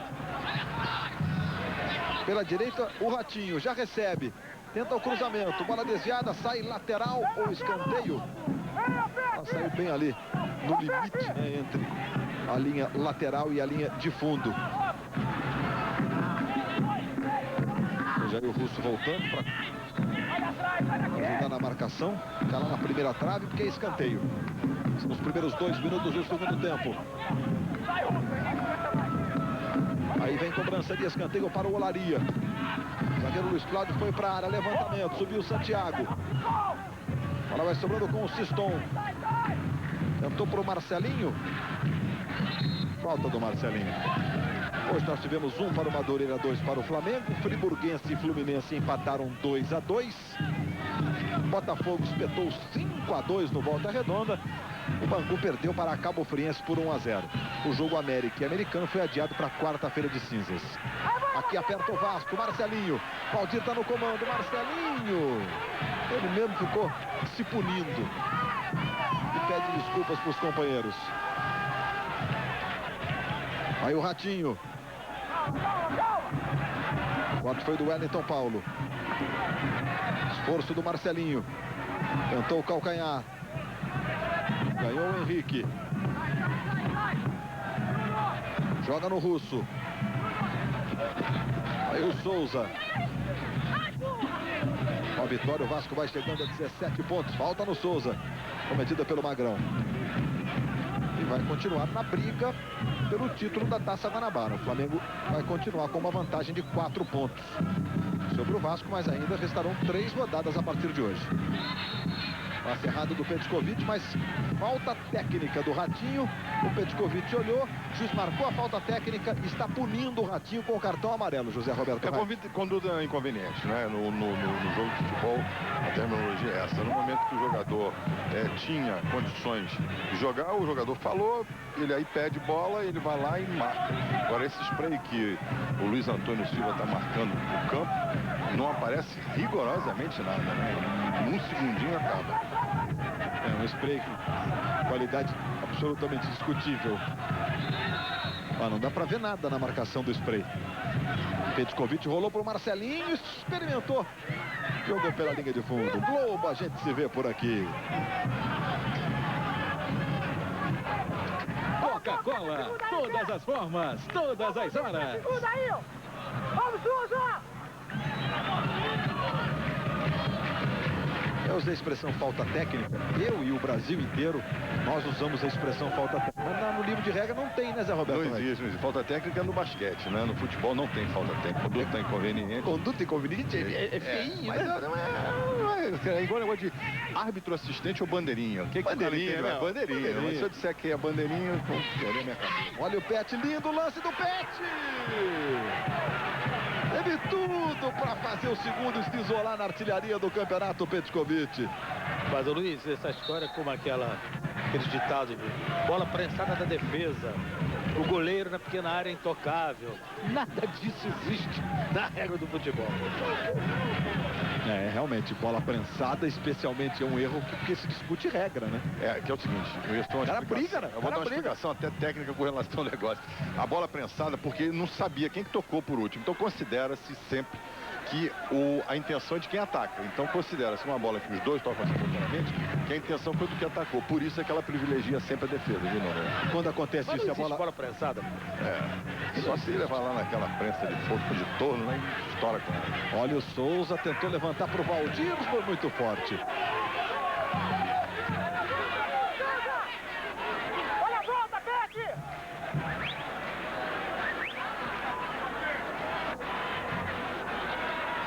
pela direita o Ratinho. Já recebe. Tenta o cruzamento. Bola desviada. Sai lateral ou escanteio. Ela saiu bem ali no limite, né, entre a linha lateral e a linha de fundo. Já o Russo voltando para ajudar na marcação. Está lá na primeira trave porque é escanteio. São os primeiros 2 minutos do segundo tempo. Aí vem cobrança de escanteio para o Olaria. O zagueiro Luiz Cláudio foi para a área. Levantamento. Subiu o Santiago. A bola vai sobrando com o Siston. Tentou para o Marcelinho. Falta do Marcelinho. Hoje nós tivemos 1 para o Madureira, 2 para o Flamengo. Friburguense e Fluminense empataram 2-2. Botafogo espetou 5-2 no Volta Redonda. O Bangu perdeu para a Cabo Friense por 1-0. O jogo América e Americano foi adiado para quarta-feira de cinzas. Aqui aperta o Vasco, Marcelinho. Valdir está no comando, Marcelinho. Ele mesmo ficou se punindo. E pede desculpas para os companheiros. Aí o Ratinho. O corte foi do Wellington Paulo. Esforço do Marcelinho. Tentou o calcanhar. Ganhou o Henrique. Joga no Russo. Aí o Souza. Com a vitória o Vasco vai chegando a 17 pontos. Falta no Souza. Cometida pelo Magrão. E vai continuar na briga pelo título da Taça Guanabara. O Flamengo vai continuar com uma vantagem de 4 pontos sobre o Vasco, mas ainda restarão 3 rodadas a partir de hoje. Passe errado do Petkovic, mas falta técnica do Ratinho. O Petkovic olhou, o juiz marcou a falta técnica e está punindo o Ratinho com o cartão amarelo, José Roberto. É conduta inconveniente, né? No jogo de futebol, a terminologia é essa. No momento que o jogador tinha condições de jogar, o jogador falou, ele aí pede bola, ele vai lá e marca. Agora esse spray que o Luiz Antônio Silva está marcando no campo, não aparece rigorosamente nada, né? Um segundinho acaba. É um spray com qualidade absolutamente discutível. Não dá para ver nada na marcação do spray. Petkovic rolou para o Marcelinho, experimentou. Jogou pela linha de fundo. Globo, a gente se vê por aqui. Coca-Cola, todas as formas, todas as horas. Vamos, Souza! Eu usei a expressão falta técnica. Eu e o Brasil inteiro, nós usamos a expressão falta técnica. Mas no livro de regra não tem, né, Zé Roberto? Não existe. Falta técnica é no basquete, né? No futebol não tem falta técnica. Conduta inconveniente. Conduta inconveniente é feinho, mas né? É igual o negócio de árbitro assistente ou bandeirinha. O que bandeirinha, né? Bandeirinha. Mas se eu disser que é bandeirinha, vou perder minha cabeça. Olha o Pet, lindo lance do Pet! Teve tudo para fazer o segundo e se isolar na artilharia do campeonato, Petkovic. Mas, Luiz, essa história como aquele ditado de bola prensada da defesa, o goleiro na pequena área intocável. Nada disso existe na regra do futebol. Realmente, bola prensada especialmente é um erro porque se discute regra, né? Que é o seguinte, eu vou dar uma explicação até técnica com relação ao negócio. A bola prensada porque não sabia quem que tocou por último, então considera-se sempre que a intenção é de quem ataca. Então considera-se uma bola que os dois tocam simultaneamente, que a intenção foi do que atacou. Por isso é que ela privilegia sempre a defesa, viu, Noronha? Quando acontece isso, a bola prensada. Só se levar lá naquela prensa de força de torno, né? Estoura com ela. Olha, o Souza tentou levantar para o Valdir, foi muito forte. Olha a volta, Beck!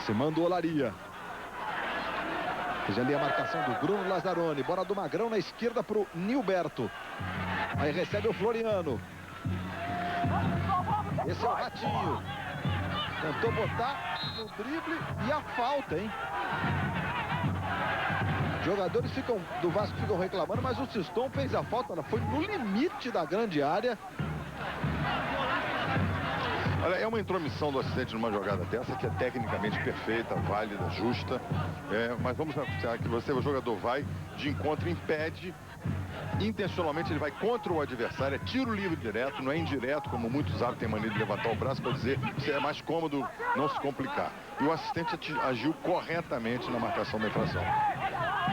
Se manda o Olaria. Fez ali a marcação do Bruno Lazzaroni. Bola do Magrão na esquerda para o Nilberto. Aí recebe o Floriano. Esse é o Ratinho. Tentou botar no drible e a falta, hein? Jogadores do Vasco ficam reclamando, mas o Siston fez a falta. Ela foi no limite da grande área. Olha, é uma intromissão do assistente numa jogada dessa que é tecnicamente perfeita, válida, justa. Mas vamos associar que o jogador vai de encontro, impede. Intencionalmente ele vai contra o adversário, é tiro livre direto, não é indireto, como muitos árbitros têm mania de levantar o braço para dizer que é mais cômodo não se complicar. E o assistente agiu corretamente na marcação da infração.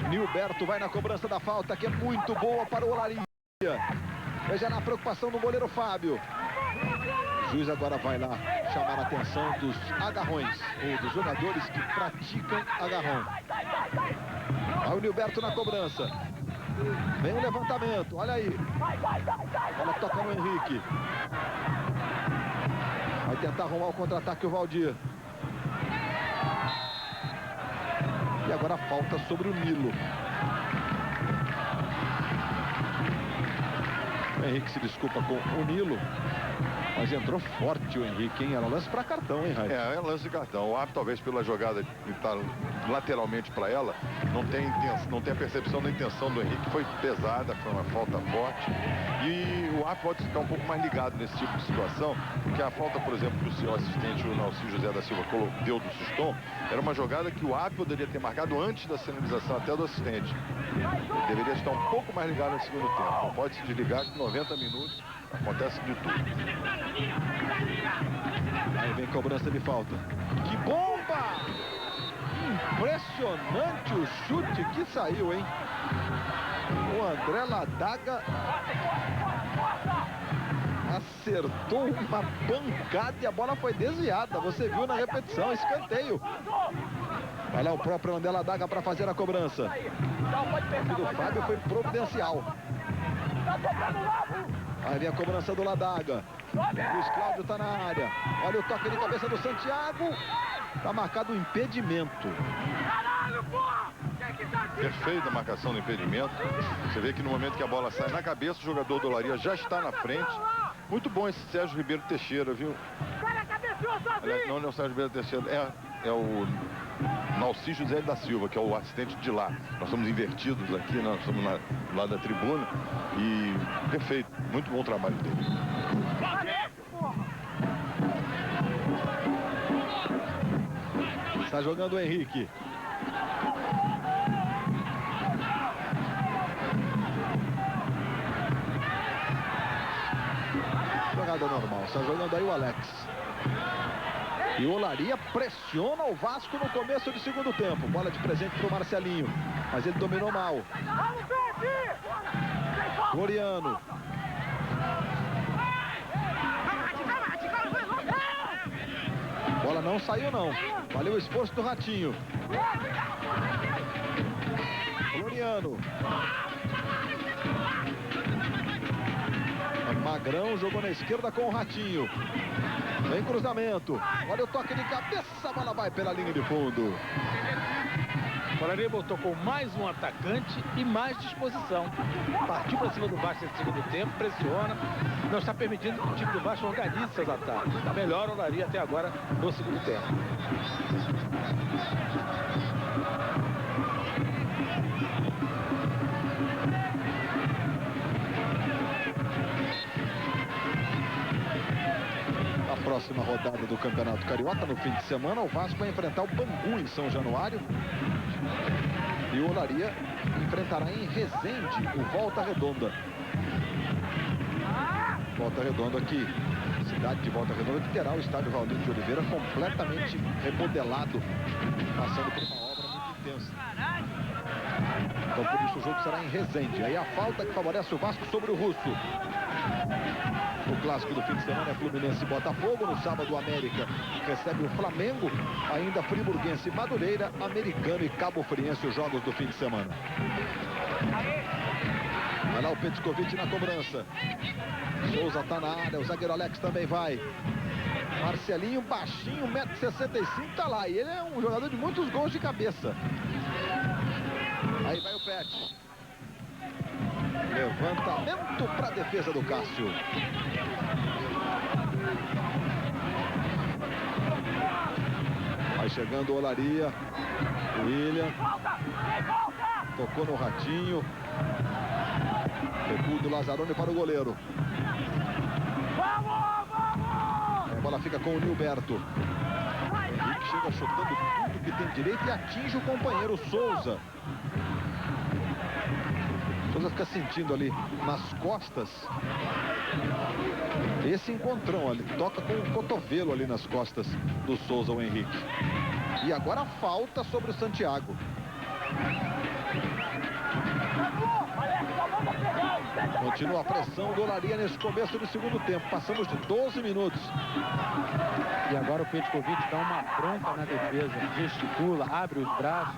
Nilberto vai na cobrança da falta, que é muito boa para o Olaria. Veja na preocupação do goleiro Fábio. O juiz agora vai lá chamar a atenção dos agarrões, ou dos jogadores que praticam agarrão. Aí o Nilberto na cobrança. Vem o levantamento, olha aí. Bola toca no Henrique. Vai tentar arrumar o contra-ataque o Valdir. E agora a falta sobre o Nilo. O Henrique se desculpa com o Nilo. Mas entrou forte o Henrique, hein? Era lance para cartão, hein, Raio? É lance de cartão. O árbitro, talvez pela jogada que está lateralmente para ela, não tem a percepção da intenção do Henrique. Foi pesada, foi uma falta forte. E o árbitro pode ficar um pouco mais ligado nesse tipo de situação, porque a falta, por exemplo, que o seu assistente, o Nalci José da Silva, deu do Siston, era uma jogada que o árbitro poderia ter marcado antes da sinalização até do assistente. Ele deveria estar um pouco mais ligado no segundo tempo. Não pode se desligar que 90 minutos acontece de tudo. Aí vem cobrança de falta. Que bomba! Impressionante o chute que saiu, hein? O André Ladaga acertou uma pancada e a bola foi desviada. Você viu na repetição, escanteio. Vai lá o próprio André Ladaga para fazer a cobrança. O do Fábio foi providencial. Aí vem a cobrança do Ladaga. Luiz Cláudio está na área. Olha o toque de cabeça do Santiago. Está marcado o impedimento. Perfeita a marcação do impedimento. Você vê que no momento que a bola sai na cabeça, o jogador do Olaria já está na frente. Muito bom esse Sérgio Ribeiro Teixeira, viu? Aliás, não é o Sérgio Ribeiro Teixeira, é o Nalci José da Silva, que é o assistente de lá. Nós somos invertidos aqui, nós estamos do lado da tribuna. E perfeito, muito bom o trabalho dele. Está jogando o Henrique. Jogada normal, está jogando aí o Alex. E o Olaria pressiona o Vasco no começo do segundo tempo. Bola de presente para o Marcelinho, mas ele dominou mal. Floriano. Bola não saiu não. Valeu o esforço do Ratinho. Floriano. Magrão jogou na esquerda com o Ratinho. Vem cruzamento. Olha o toque de cabeça. A bola vai pela linha de fundo. O Olaria botou com mais um atacante e mais disposição. Partiu para cima do Vasco nesse segundo tempo, pressiona. Não está permitindo que o time do Vasco organize seus ataques. Está melhor o Olaria até agora no segundo tempo. Próxima rodada do Campeonato Carioca, no fim de semana, o Vasco vai enfrentar o Bangu em São Januário. E o Olaria enfrentará em Resende o Volta Redonda. Volta Redonda aqui, cidade de Volta Redonda, que terá o estádio Valdir de Oliveira completamente remodelado, passando por uma obra muito intensa. Então por isso o jogo será em Resende. Aí a falta que favorece o Vasco sobre o Russo. O clássico do fim de semana é Fluminense e Botafogo. No sábado o América recebe o Flamengo. Ainda Friburguense e Madureira, Americano e Cabo Friense, os jogos do fim de semana. Vai lá o Petkovic na cobrança. Souza tá na área, o zagueiro Alex também vai. Marcelinho, baixinho, 1,65 m, tá lá. E ele é um jogador de muitos gols de cabeça. Aí vai o Pet. Levantamento para a defesa do Cássio. Vai chegando o Olaria. William. Tocou no Ratinho. Recuo do Lazzaroni para o goleiro. A bola fica com o Nilberto. O Henrique chega chutando tudo que tem direito e atinge o companheiro Souza. Souza fica sentindo ali nas costas esse encontrão ali. Toca com o cotovelo ali nas costas do Souza, o Henrique. E agora a falta sobre o Santiago. Continua a pressão do Olaria nesse começo do segundo tempo. Passamos de 12 minutos. E agora o Petkovic dá uma bronca na defesa. Gesticula, abre os braços.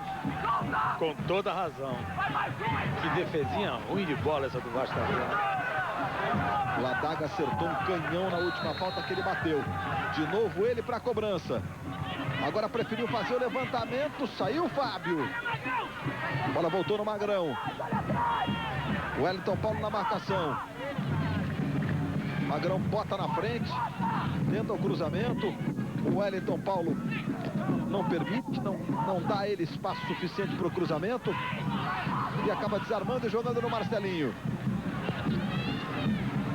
Com toda a razão. Que defesinha ruim de bola essa do Vasco. Ladaga acertou um canhão na última falta que ele bateu. De novo ele para a cobrança. Agora preferiu fazer o levantamento. Saiu o Fábio. A bola voltou no Magrão. O Wellington Paulo na marcação. Magrão bota na frente. Tenta o cruzamento. O Wellington Paulo não permite, não dá a ele espaço suficiente para o cruzamento. E acaba desarmando e jogando no Marcelinho.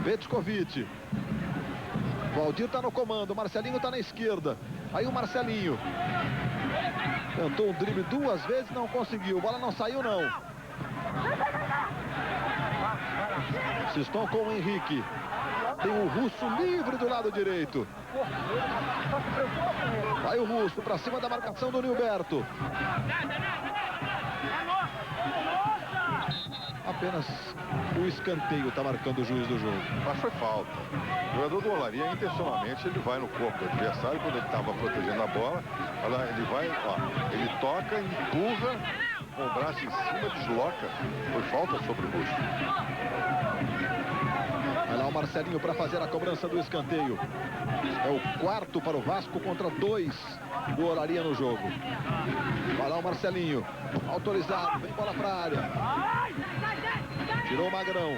Petkovic. Valdir está no comando. Marcelinho está na esquerda. Aí o Marcelinho. Tentou um drible 2 vezes, não conseguiu. Bola não saiu, não. Siston com o Henrique. Tem o Russo livre do lado direito. Vai o Russo para cima da marcação do Nilberto. Apenas o escanteio está marcando o juiz do jogo. Mas foi falta. O jogador do Olaria, intencionalmente, ele vai no corpo do adversário quando ele estava protegendo a bola. Olha lá, ele vai, ó, ele toca, empurra, com o braço em cima, desloca. Foi falta sobre o Russo. Vai lá o Marcelinho para fazer a cobrança do escanteio. É o 4º para o Vasco contra 2 do Olaria no jogo. Vai lá o Marcelinho. Autorizado, vem bola para a área. Tirou o Magrão.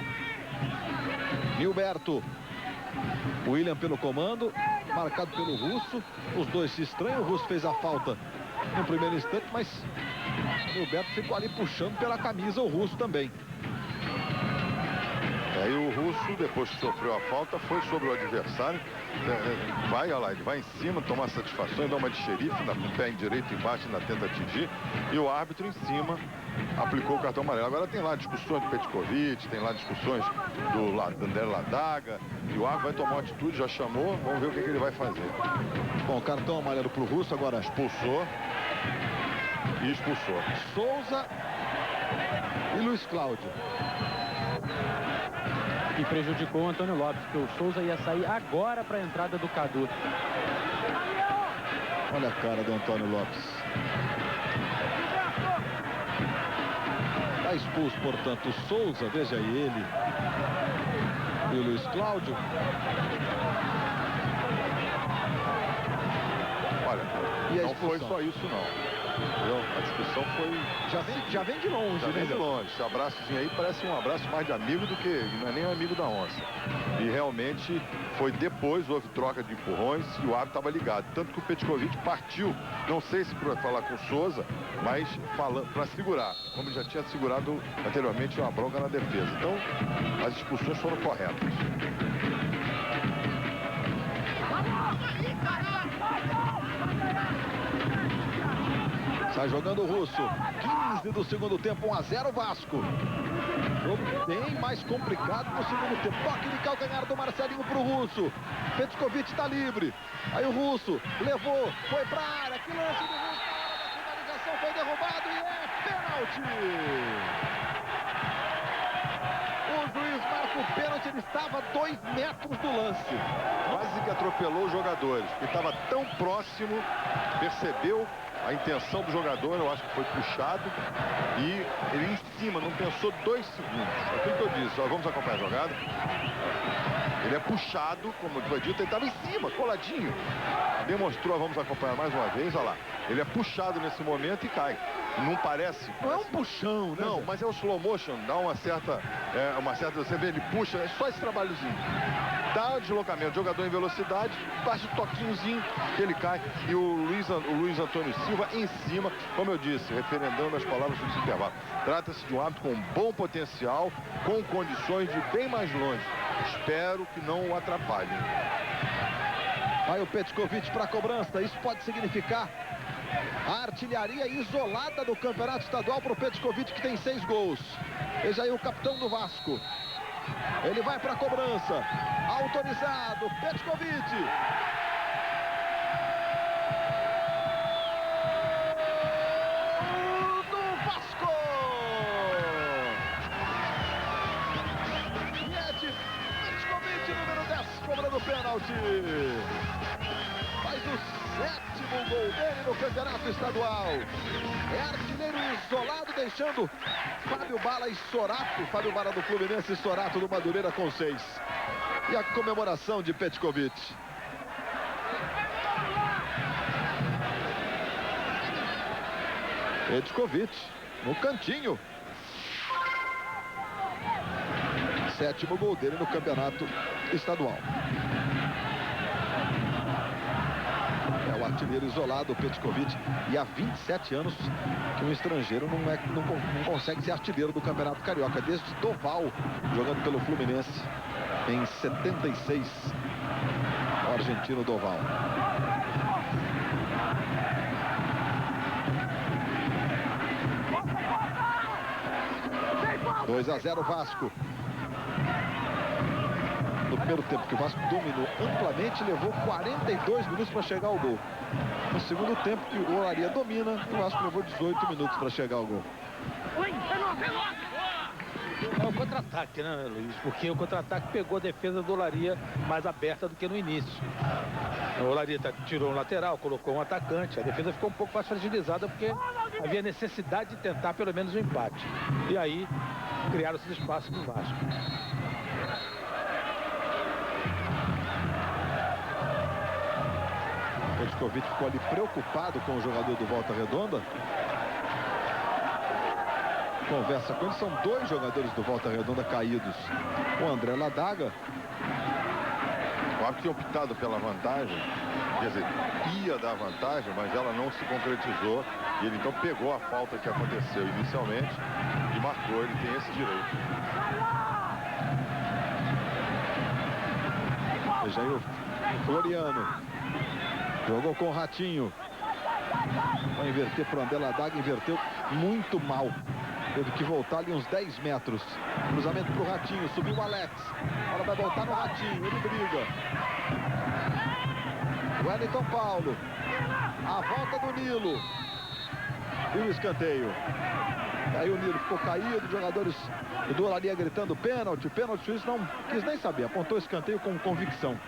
Nilberto. William pelo comando, marcado pelo Russo. Os dois se estranham. O Russo fez a falta no primeiro instante, mas Nilberto ficou ali puxando pela camisa o Russo também. Aí o Russo, depois que sofreu a falta, foi sobre o adversário. Vai, olha lá, ele vai em cima, tomar satisfação, dá uma de xerife, com o pé direito embaixo, ainda tenta atingir. E o árbitro em cima aplicou o cartão amarelo. Agora tem lá discussões do Petkovic, tem lá discussões do André Ladaga. E o árbitro vai tomar uma atitude, já chamou, vamos ver o que ele vai fazer. Bom, cartão amarelo para o Russo, agora expulsou. E expulsou. Souza e Luiz Cláudio. E prejudicou o Antônio Lopes, porque o Souza ia sair agora para a entrada do Cadu. Olha a cara do Antônio Lopes. Está expulso, portanto, o Souza, veja aí ele. E o Luiz Cláudio. Olha, e não foi só isso, não. A discussão foi... Já vem de longe, já vem de longe. Esse abraçozinho aí parece um abraço mais de amigo do que... Não é nem um amigo da onça. E realmente foi depois, houve troca de empurrões e o árbitro estava ligado. Tanto que o Petkovic partiu, não sei se para falar com o Souza, mas para segurar. Como ele já tinha segurado anteriormente uma bronca na defesa. Então, as expulsões foram corretas. Sai jogando o Russo. 15 do segundo tempo, 1-0 Vasco. Jogo bem mais complicado no segundo tempo. Toque de calcanhar do Marcelinho pro Russo. Petkovic está livre. Aí o Russo levou, foi pra área. Que lance do Russo na hora da finalização, foi derrubado e é pênalti. O juiz marca o pênalti, ele estava a 2 metros do lance. Quase que atropelou os jogadores. Ele estava tão próximo, percebeu a intenção do jogador, eu acho que foi puxado. E ele em cima, não pensou 2 segundos. É aquilo que eu disse, ó, vamos acompanhar a jogada. Ele é puxado, como foi dito, ele estava em cima, coladinho. Demonstrou, vamos acompanhar mais uma vez, olha lá. Ele é puxado nesse momento e cai. Não parece? Não é um puxão, né? Não, mas é o slow motion, dá uma certa, você vê, ele puxa, é só esse trabalhozinho. Dá o deslocamento, jogador em velocidade, faz o toquinhozinho que ele cai. E o Luiz Antônio Silva em cima, como eu disse, referendando as palavras do intervalo. Trata-se de um árbitro com bom potencial, com condições de ir bem mais longe. Espero que não o atrapalhem. Vai o Petkovic para a cobrança. Isso pode significar a artilharia isolada do campeonato estadual para o Petkovic, que tem 6 gols. Veja aí o capitão do Vasco. Ele vai para a cobrança. Autorizado. Petkovic. Do Vasco. E é de Petkovic, número 10, cobrando pênalti. Faz o 7º gol dele no campeonato estadual. É artilheiro isolado, deixando Fábio Bala e Sorato. Fábio Bala do Fluminense e Sorato do Madureira com 6. E a comemoração de Petkovic. Petkovic no cantinho. 7º gol dele no campeonato estadual. É o artilheiro isolado, o Petkovic. E há 27 anos que um estrangeiro não consegue ser artilheiro do Campeonato Carioca. Desde Doval, jogando pelo Fluminense em 76. O argentino Doval. Dois a 0 Vasco. No primeiro tempo, que o Vasco dominou amplamente, levou 42 minutos para chegar ao gol. No segundo tempo, que o Olaria domina, o Vasco levou 18 minutos para chegar ao gol. É o contra-ataque, né, Luiz? Porque o contra-ataque pegou a defesa do Olaria mais aberta do que no início. O Olaria tirou um lateral, colocou um atacante. A defesa ficou um pouco mais fragilizada porque havia necessidade de tentar pelo menos um empate. E aí, criaram esses espaços no Vasco. O Petkovic ficou ali preocupado com o jogador do Volta Redonda. Conversa com ele, são 2 jogadores do Volta Redonda caídos. O André Ladaga. O árbitro tinha optado pela vantagem, quer dizer, ia dar vantagem, mas ela não se concretizou. E ele então pegou a falta que aconteceu inicialmente e marcou, ele tem esse direito. Veja aí o Floriano. Jogou com o Ratinho. Vai inverter para o André Ladaga, inverteu muito mal. Teve que voltar ali uns 10 metros. Cruzamento para o Ratinho, subiu o Alex. Ela vai voltar no Ratinho, ele briga. Wellington Paulo. A volta do Nilo. E o escanteio. Aí o Nilo ficou caído, os jogadores do Olaria gritando pênalti, pênalti. O juiz não quis nem saber, apontou o escanteio com convicção.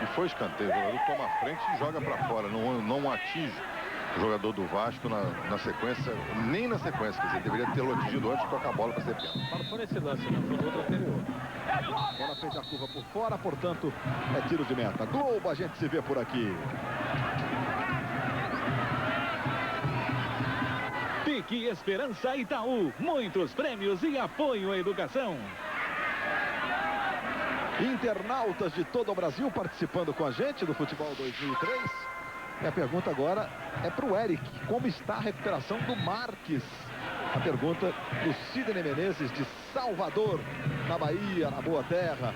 E foi escanteio, o jogador toma a frente e joga para fora, não atinge o jogador do Vasco na sequência, nem na sequência, quer dizer, deveria ter atingido antes de tocar a bola para ser pênalti. Não foi nesse lance, não, foi no outro anterior. A bola fez a curva por fora, portanto, é tiro de meta. Globo, a gente se vê por aqui. Pique Esperança Itaú, muitos prêmios e apoio à educação. Internautas de todo o Brasil participando com a gente do Futebol 2003. E a pergunta agora é para o Eric. Como está a recuperação do Marques? A pergunta do Sidney Menezes de Salvador, na Bahia, na Boa Terra.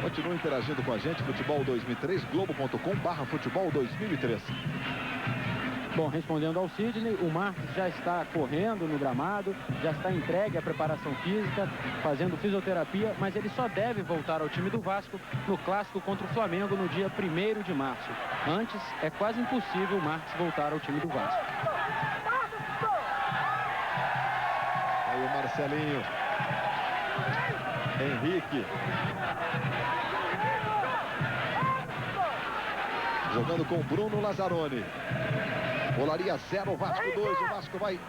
Continua interagindo com a gente. Futebol 2003, globo.com/futebol 2003. Bom, respondendo ao Sidney, o Marques já está correndo no gramado, já está entregue à preparação física, fazendo fisioterapia, mas ele só deve voltar ao time do Vasco no clássico contra o Flamengo no dia 1º de março. Antes, é quase impossível o Marques voltar ao time do Vasco. Aí o Marcelinho. Henrique. Jogando com o Bruno Lazzaroni. Olaria 0, Vasco 2. O Vasco vai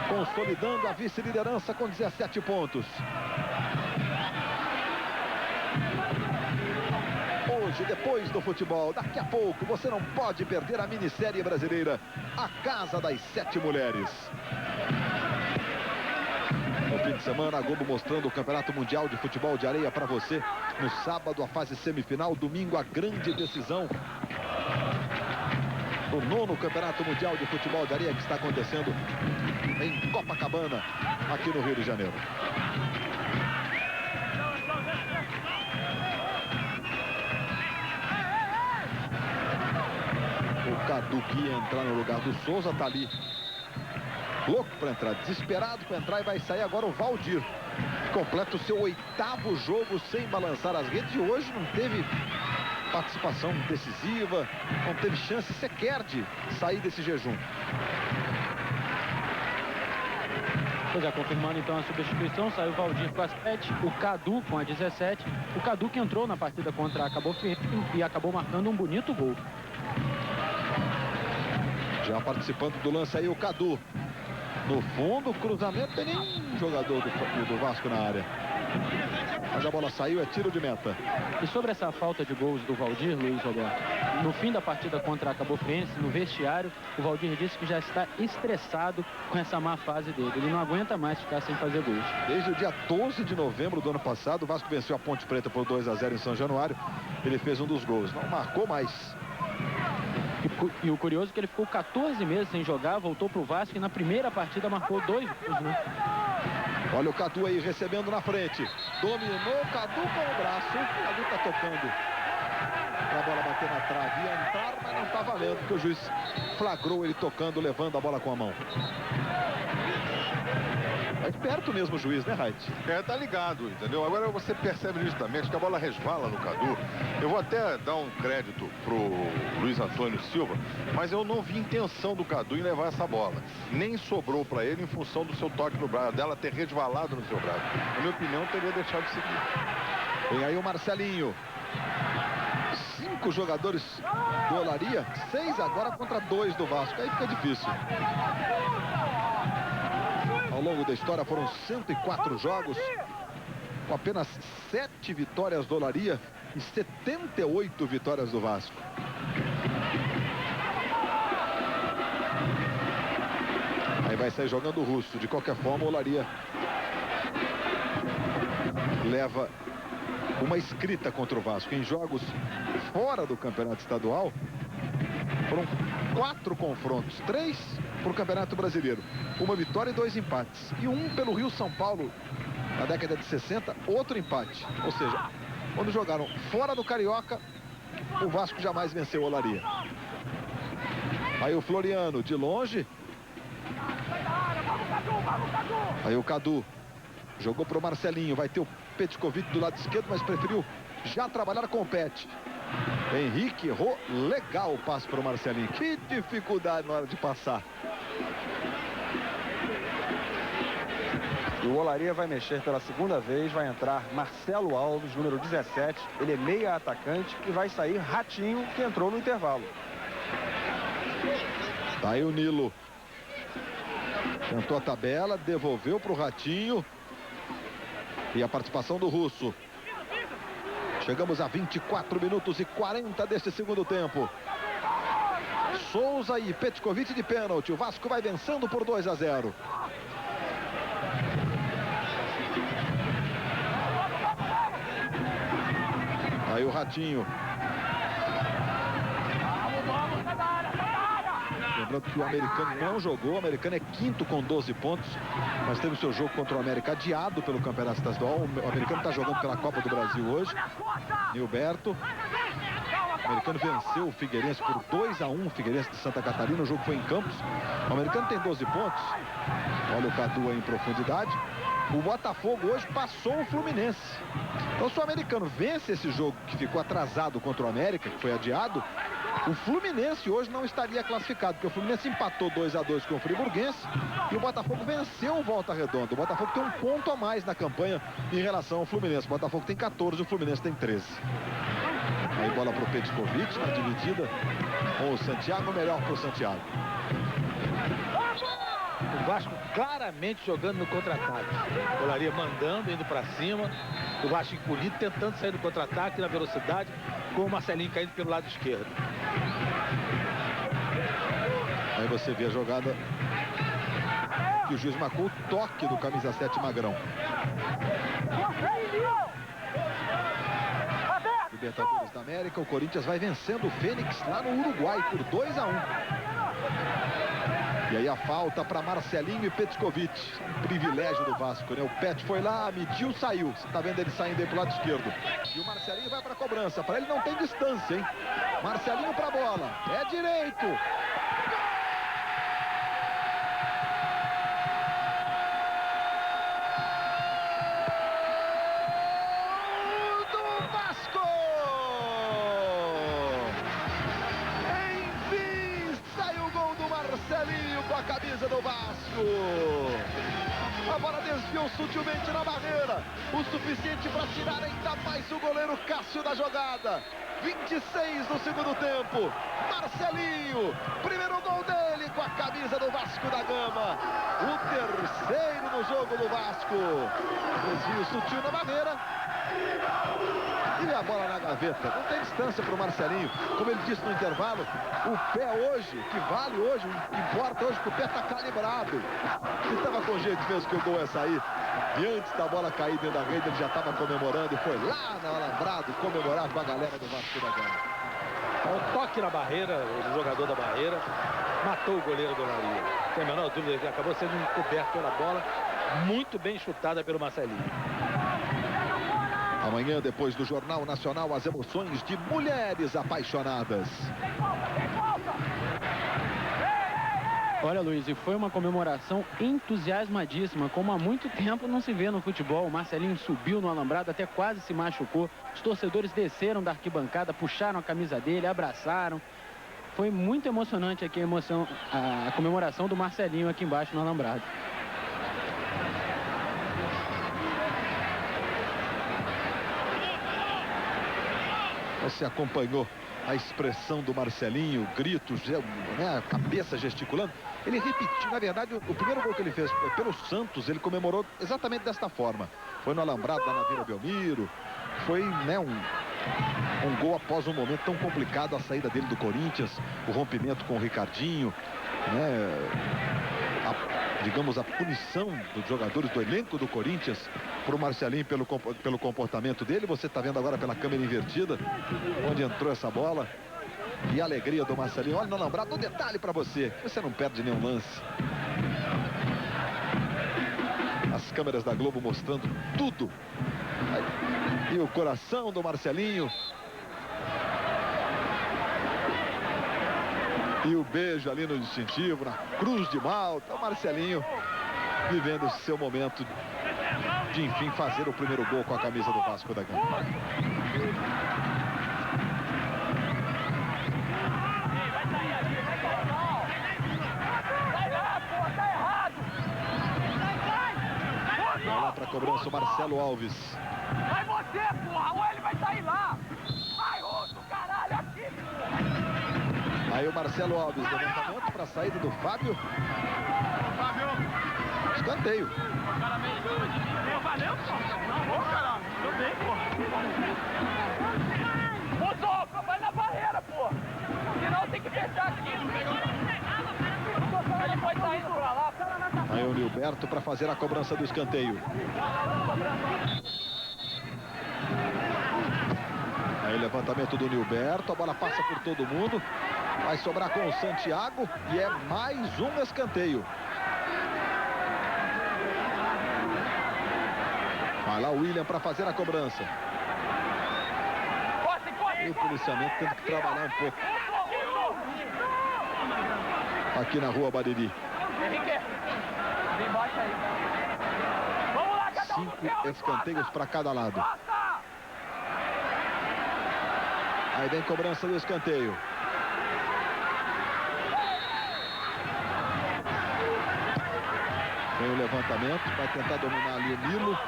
consolidando a vice-liderança com 17 pontos. Hoje, depois do futebol, daqui a pouco, você não pode perder a minissérie brasileira, A Casa das 7 Mulheres. No fim de semana, a Globo mostrando o Campeonato Mundial de Futebol de Areia para você. No sábado, a fase semifinal. Domingo, a grande decisão do 9º Campeonato Mundial de Futebol de Areia, que está acontecendo em Copacabana, aqui no Rio de Janeiro. O Cadu, que ia entrar no lugar do Souza, tá ali louco para entrar, desesperado para entrar, e vai sair agora o Valdir. Completa o seu 8º jogo sem balançar as redes, e hoje não teve participação decisiva, não teve chance sequer de sair desse jejum. Pois é, confirmando então a substituição, saiu o Valdir com as 7, o Cadu com a 17. O Cadu que entrou na partida contra a Cabo Frense e acabou marcando um bonito gol. Já participando do lance aí o Cadu. No fundo, o cruzamento, tem nenhum jogador do Vasco na área. Mas a bola saiu, é tiro de meta. E sobre essa falta de gols do Valdir, Luiz Roberto, no fim da partida contra a Cabo Frense, no vestiário, o Valdir disse que já está estressado com essa má fase dele. Ele não aguenta mais ficar sem fazer gols. Desde o dia 12 de novembro do ano passado, o Vasco venceu a Ponte Preta por 2-0 em São Januário. Ele fez um dos gols, não marcou mais. E o curioso é que ele ficou 14 meses sem jogar, voltou para o Vasco e na primeira partida marcou 2 gols, né? Olha o Cadu aí recebendo na frente. Dominou o Cadu com o braço. O Cadu tá tocando para a bola bater na trave e entrar, mas não tá valendo, porque o juiz flagrou ele tocando, levando a bola com a mão. É perto mesmo o juiz, né, Reit? Tá ligado, entendeu? Agora você percebe nitidamente que a bola resvala no Cadu. Eu vou até dar um crédito pro Luiz Antônio Silva, mas eu não vi intenção do Cadu em levar essa bola. Nem sobrou para ele em função do seu toque no braço, dela ter resvalado no seu braço. Na minha opinião, teria deixado de seguir. Vem aí o Marcelinho. 5 jogadores do Olaria, 6 agora contra 2 do Vasco. Aí fica difícil. Ao longo da história foram 104 jogos, com apenas 7 vitórias do Olaria e 78 vitórias do Vasco. Aí vai sair jogando o Russo. De qualquer forma, o Olaria leva uma escrita contra o Vasco. Em jogos fora do Campeonato Estadual, foram 4 confrontos, 3 para o Campeonato Brasileiro, 1 vitória e 2 empates, e 1 pelo Rio-São Paulo na década de 60, outro empate. Ou seja, quando jogaram fora do Carioca, o Vasco jamais venceu o Olaria. Aí o Floriano de longe. Aí o Cadu jogou para o Marcelinho, vai ter o Petkovic do lado esquerdo, mas preferiu já trabalhar com o Pet. Henrique errou legal o passe para o Marcelinho. Que dificuldade na hora de passar. E o Olaria vai mexer pela segunda vez, vai entrar Marcelo Alves, número 17. Ele é meia atacante e vai sair Ratinho, que entrou no intervalo. Tá aí o Nilo. Tentou a tabela, devolveu para o Ratinho. E a participação do Russo. Chegamos a 24 minutos e 40 deste segundo tempo. Souza e Petkovic de pênalti. O Vasco vai vencendo por 2-0. Aí o Ratinho. Lembrando que o americano não jogou. O americano é quinto com 12 pontos. Mas teve o seu jogo contra o América adiado pelo Campeonato Estadual. O americano está jogando pela Copa do Brasil hoje. Nilberto. O Americano venceu o Figueirense por 2-1, o Figueirense de Santa Catarina. O jogo foi em Campos. O Americano tem 12 pontos. Olha o Cadu aí em profundidade. O Botafogo hoje passou o Fluminense. Então, se o Americano vence esse jogo que ficou atrasado contra o América, que foi adiado, o Fluminense hoje não estaria classificado, porque o Fluminense empatou 2-2 com o Friburguense e o Botafogo venceu o Volta Redonda. O Botafogo tem um ponto a mais na campanha em relação ao Fluminense. O Botafogo tem 14, o Fluminense tem 13. Aí bola para o Petkovic na dividida com o Santiago, melhor para o Santiago. O Vasco claramente jogando no contra-ataque. Olaria mandando, indo para cima. O Vasco encolhido, tentando sair do contra-ataque na velocidade, com o Marcelinho caindo pelo lado esquerdo. Aí você vê a jogada que o juiz marcou, o toque do camisa 7 Magrão. Libertadores da América, o Corinthians vai vencendo o Fênix lá no Uruguai por 2-1. E aí a falta para Marcelinho e Petkovic. Um privilégio do Vasco, né? O Pet foi lá, mediu, saiu. Você tá vendo ele saindo aí pro lado esquerdo. E o Marcelinho vai para a cobrança. Para ele não tem distância, hein? Marcelinho para a bola. É direito. Do Vasco. A bola desviou sutilmente na barreira, o suficiente para tirar ainda mais o goleiro Cássio da jogada. 26 do segundo tempo. Marcelinho, primeiro gol dele com a camisa do Vasco da Gama. O terceiro no jogo do Vasco. Desvio sutil na barreira. E a bola na gaveta. Não tem distância para o Marcelinho. Como ele disse no intervalo, o pé hoje, que vale hoje, o que importa hoje, que o pé está calibrado. Ele estava com jeito mesmo que o gol ia sair. E antes da bola cair dentro da rede, ele já estava comemorando e foi lá na Alambrado comemorar com a galera do Vasco da Gama. Um toque na barreira, o jogador da barreira matou o goleiro do Olaria. Tem a menor dúvida que acabou sendo encoberto pela bola, muito bem chutada pelo Marcelinho. Amanhã, depois do Jornal Nacional, as emoções de mulheres apaixonadas. Olha, Luiz, e foi uma comemoração entusiasmadíssima, como há muito tempo não se vê no futebol. O Marcelinho subiu no alambrado, até quase se machucou. Os torcedores desceram da arquibancada, puxaram a camisa dele, abraçaram. Foi muito emocionante aqui a comemoração do Marcelinho aqui embaixo no alambrado. Você acompanhou a expressão do Marcelinho, gritos, né, a cabeça gesticulando. Ele repetiu, na verdade, o primeiro gol que ele fez pelo Santos, ele comemorou exatamente desta forma. Foi no alambrado lá na Vila Belmiro. Foi, né, um gol após um momento tão complicado, a saída dele do Corinthians, o rompimento com o Ricardinho, né, digamos, a punição dos jogadores do elenco do Corinthians para o Marcelinho pelo comportamento dele. Você está vendo agora pela câmera invertida onde entrou essa bola. E a alegria do Marcelinho. Olha no alambrado, um detalhe para você não perde nenhum lance. As câmeras da Globo mostrando tudo. E o coração do Marcelinho. E o beijo ali no distintivo, na Cruz de Malta. O Marcelinho vivendo seu momento de, enfim, fazer o primeiro gol com a camisa do Vasco da Gama. Vai lá para cobrança o Marcelo Alves. Vai você, porra! Ou ele vai sair lá! Vai, outro caralho, aqui! Aí o Marcelo Alves, levantamento para a saída do Fábio. Escanteio. Valeu, porra! Não vou, caralho! Tô bem, porra! Mozoca, vai na barreira, porra! Senão tem que fechar aqui! Ele pode estar indo pra lá! Aí o Nilberto para fazer a cobrança do escanteio. Aí o levantamento do Nilberto, a bola passa por todo mundo. Vai sobrar com o Santiago e é mais um escanteio. Vai lá o William para fazer a cobrança. E o policiamento tendo que trabalhar um pouco aqui na Rua Bariri. 5 escanteios para cada lado. Aí vem cobrança do escanteio. Vem o levantamento, vai tentar dominar ali o Nilo.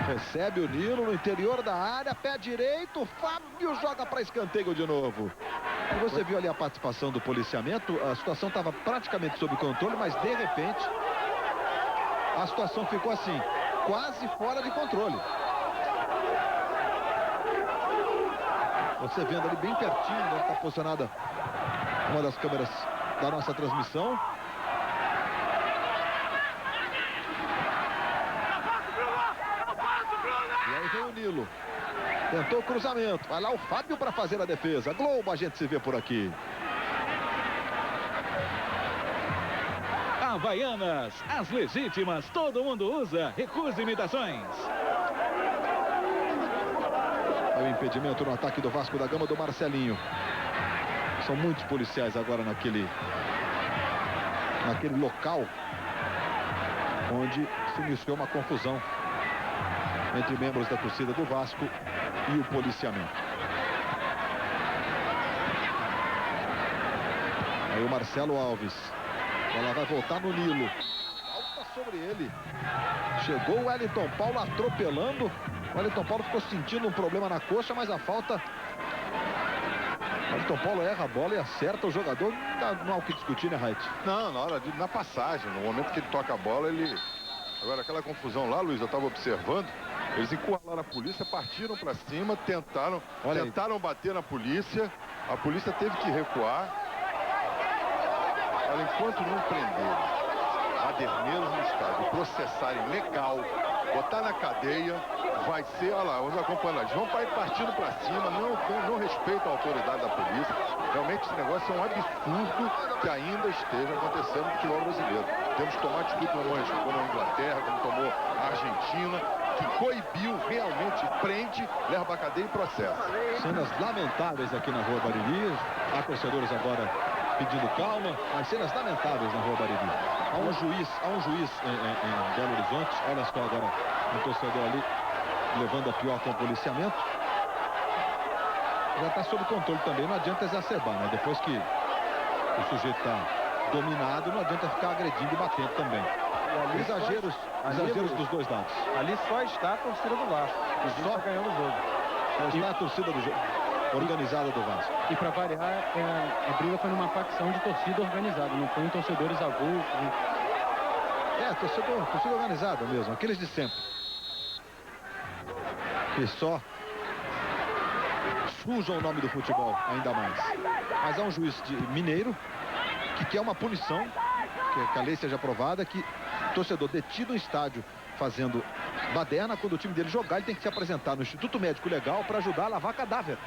Recebe o Nilo no interior da área, pé direito, Fábio joga para escanteio de novo. E você viu ali a participação do policiamento, a situação estava praticamente sob controle, mas de repente a situação ficou assim, quase fora de controle. Você vendo ali bem pertinho, onde está posicionada uma das câmeras da nossa transmissão. E aí vem o Nilo. Tentou o cruzamento. Vai lá o Fábio para fazer a defesa. Globo, a gente se vê por aqui. Havaianas, as legítimas, todo mundo usa. Recuse imitações. É o impedimento no ataque do Vasco da Gama do Marcelinho. São muitos policiais agora naquele local onde se iniciou uma confusão entre membros da torcida do Vasco e o policiamento. Aí o Marcelo Alves. Ela vai voltar no Nilo. Falta sobre ele. Chegou o Wellington Paulo atropelando. O Wellington Paulo ficou sentindo um problema na coxa, mas a falta... O Wellington Paulo erra a bola e acerta o jogador. Não há o que discutir, né, Reit? Não, na passagem, no momento que ele toca a bola, ele... Agora, aquela confusão lá, Luiz, eu estava observando. Eles encurralaram a polícia, partiram para cima, tentaram bater na polícia. A polícia teve que recuar. Olha, enquanto não prenderem baderneiros no estádio, processarem legal, botar na cadeia, vai ser, olha lá, os acompanhantes vão partindo para cima, não respeitam a autoridade da polícia. Realmente esse negócio é um absurdo que ainda esteja acontecendo no futebol brasileiro. Temos que tomar atitude como a Inglaterra, como tomou a Argentina, que coibiu realmente, prende, leva para a cadeia e processa. Cenas lamentáveis aqui na Rua Bariri. Há torcedores agora pedindo calma, mas cenas lamentáveis na Rua Bariri. Há um juiz em Belo Horizonte. Olha só agora um torcedor ali levando a pior com o policiamento. Já está sob controle também, não adianta exacerbar, né? Depois que o sujeito está dominado, não adianta ficar agredindo e batendo também. Exageros dos dois lados. Ali só está a torcida do Vasco. E só ganhando o jogo. Só está a torcida do jogo. Organizada do Vasco. E para variar, a briga foi numa facção de torcida organizada, não foi em torcedores avulsos. Torcida organizada mesmo, aqueles de sempre. Que só sujam o nome do futebol ainda mais. Mas há um juiz mineiro que quer uma punição, que a lei seja aprovada, que torcedor detido no estádio fazendo baderna, quando o time dele jogar, ele tem que se apresentar no Instituto Médico Legal para ajudar a lavar cadáver.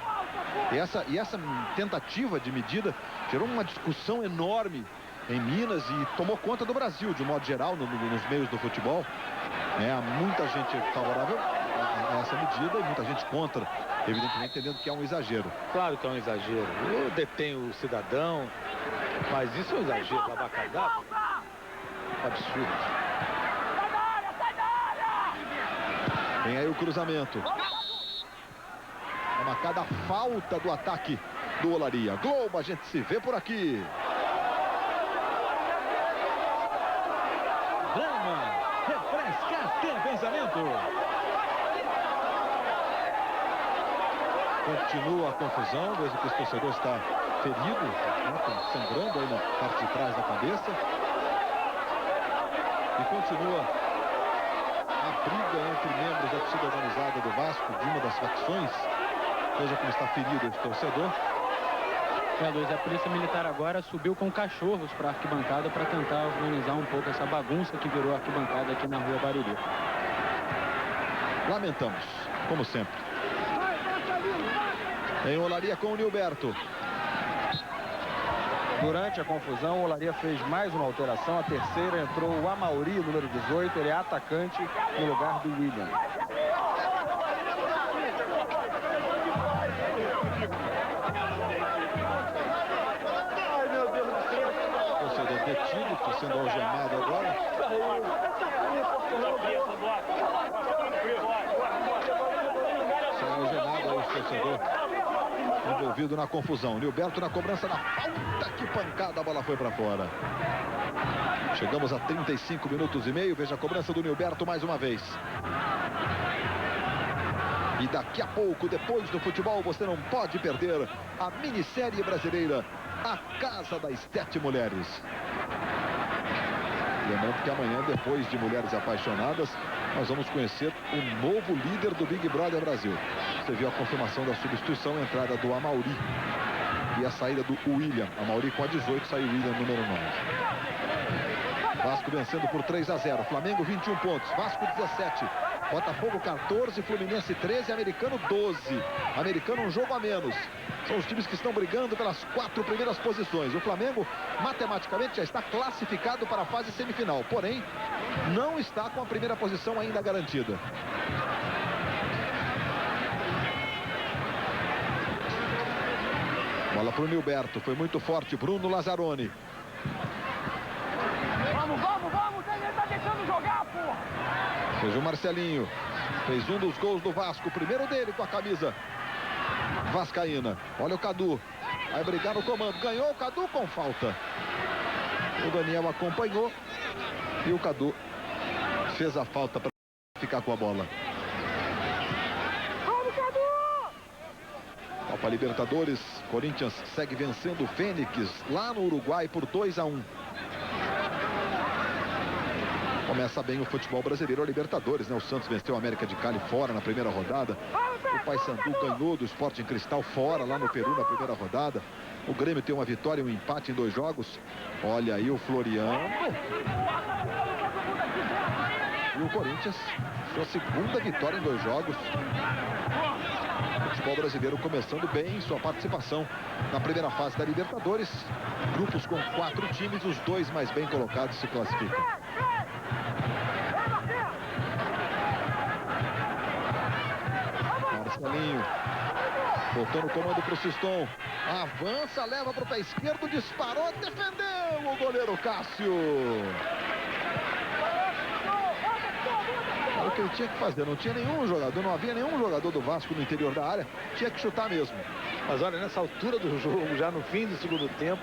E essa tentativa de medida gerou uma discussão enorme em Minas e tomou conta do Brasil, de modo geral, nos meios do futebol. Há muita gente favorável a essa medida e muita gente contra, evidentemente entendendo que é um exagero. Claro que é um exagero. Eu detenho o cidadão, mas isso é um exagero, lavar cadáver. Absurdo. Vem aí o cruzamento. É marcada a falta do ataque do Olaria. Globo, a gente se vê por aqui. Brahma, refresca teu pensamento. Continua a confusão, desde que o torcedor está ferido, sangrando aí na parte de trás da cabeça. E continua a briga entre membros da torcida organizada do Vasco, de uma das facções. Veja como está ferido esse torcedor. Luiz, a polícia militar agora subiu com cachorros para a arquibancada para tentar organizar um pouco essa bagunça que virou a arquibancada aqui na Rua Bariri. Lamentamos, como sempre. Em Olaria com o Nilberto. Durante a confusão, o Olaria fez mais uma alteração. A terceira entrou o Amauri, número 18. Ele é atacante no lugar do William. torcedor envolvido na confusão. Nilberto na cobrança da falta, que pancada, a bola foi para fora. Chegamos a 35 minutos e meio, veja a cobrança do Nilberto mais uma vez. E daqui a pouco, depois do futebol, você não pode perder a minissérie brasileira, A Casa das 7 Mulheres. Lembrando que amanhã, depois de Mulheres Apaixonadas, nós vamos conhecer o novo líder do Big Brother Brasil. Você viu a confirmação da substituição, a entrada do Amauri e a saída do William. Amauri com a 18, saiu o William número 9. Vasco vencendo por 3-0. Flamengo 21 pontos. Vasco 17. Botafogo 14, Fluminense 13, Americano 12. Americano um jogo a menos. São os times que estão brigando pelas 4 primeiras posições. O Flamengo, matematicamente, já está classificado para a fase semifinal. Porém, não está com a primeira posição ainda garantida. Bola para o Nilberto. Foi muito forte. Bruno Lazzaroni. Vamos! Ele tá deixando jogar, porra! Fez o Marcelinho. Fez um dos gols do Vasco. O primeiro dele com a camisa vascaína. Olha o Cadu. Vai brigar no comando. Ganhou o Cadu com falta. O Daniel acompanhou. E o Cadu fez a falta para ficar com a bola. Vamos, Cadu! Copa Libertadores. Corinthians segue vencendo o Fênix lá no Uruguai por 2-1. Começa bem o futebol brasileiro, a Libertadores, né? O Santos venceu a América de Cali fora na primeira rodada. O Paysandu ganhou do Sporting Cristal fora, lá no Peru, na primeira rodada. O Grêmio tem uma vitória e um empate em 2 jogos. Olha aí o Floriano. E o Corinthians, sua segunda vitória em 2 jogos. O futebol brasileiro começando bem sua participação na primeira fase da Libertadores. Grupos com 4 times, os 2 mais bem colocados se classificam. Marcelinho voltou no comando para o Siston. Avança, leva para o pé esquerdo, disparou, defendeu o goleiro Cássio. Era o que ele tinha que fazer. Não tinha nenhum jogador, não havia nenhum jogador do Vasco no interior da área. Tinha que chutar mesmo. Mas olha, nessa altura do jogo, já no fim do segundo tempo,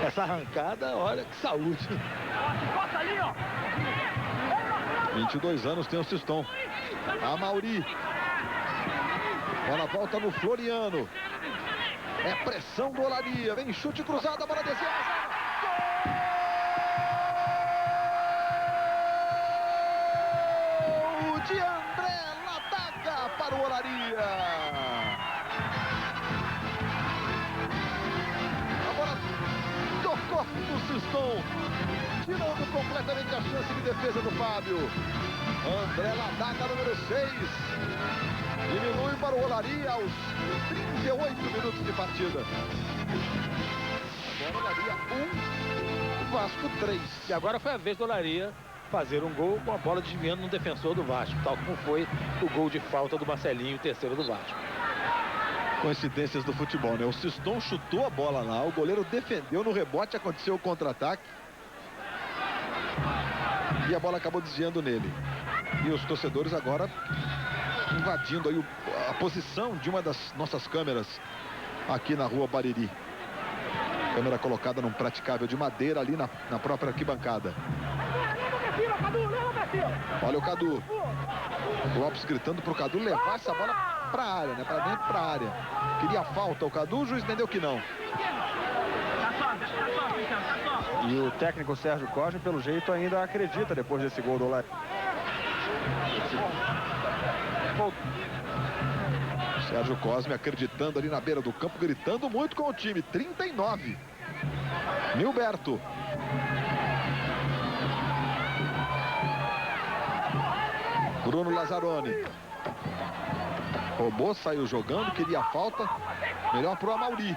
essa arrancada, olha que saúde. 22 anos tem o Siston. Amauri. Bola volta no Floriano. É pressão do Olaria. Vem chute cruzado, a bola desceu. Gol de André Ladaga para o Olaria. A bola tocou no Siston, tirando completamente a chance de defesa do Fábio. André Ladaga, número 6. Diminui para o Olaria aos 38 minutos de partida. Agora o Olaria 1, Vasco 3. E agora foi a vez do Olaria fazer um gol com a bola desviando no defensor do Vasco, tal como foi o gol de falta do Marcelinho, o terceiro do Vasco. Coincidências do futebol, né? O Siston chutou a bola lá, o goleiro defendeu, no rebote aconteceu o contra-ataque. E a bola acabou desviando nele. E os torcedores agora invadindo aí a posição de uma das nossas câmeras aqui na rua Bariri. Câmera colocada num praticável de madeira ali na própria arquibancada. Olha o Cadu. O Lopes gritando pro Cadu levar essa bola pra área, né? Pra dentro, pra área. Queria falta o Cadu, o juiz entendeu que não. E o técnico Sérgio Cosme, pelo jeito, ainda acredita depois desse gol do Olaria. Sérgio Cosme acreditando ali na beira do campo, gritando muito com o time. 39. Nilberto. Bruno Lazzaroni. Roubou, saiu jogando, queria a falta. Melhor pro Amauri.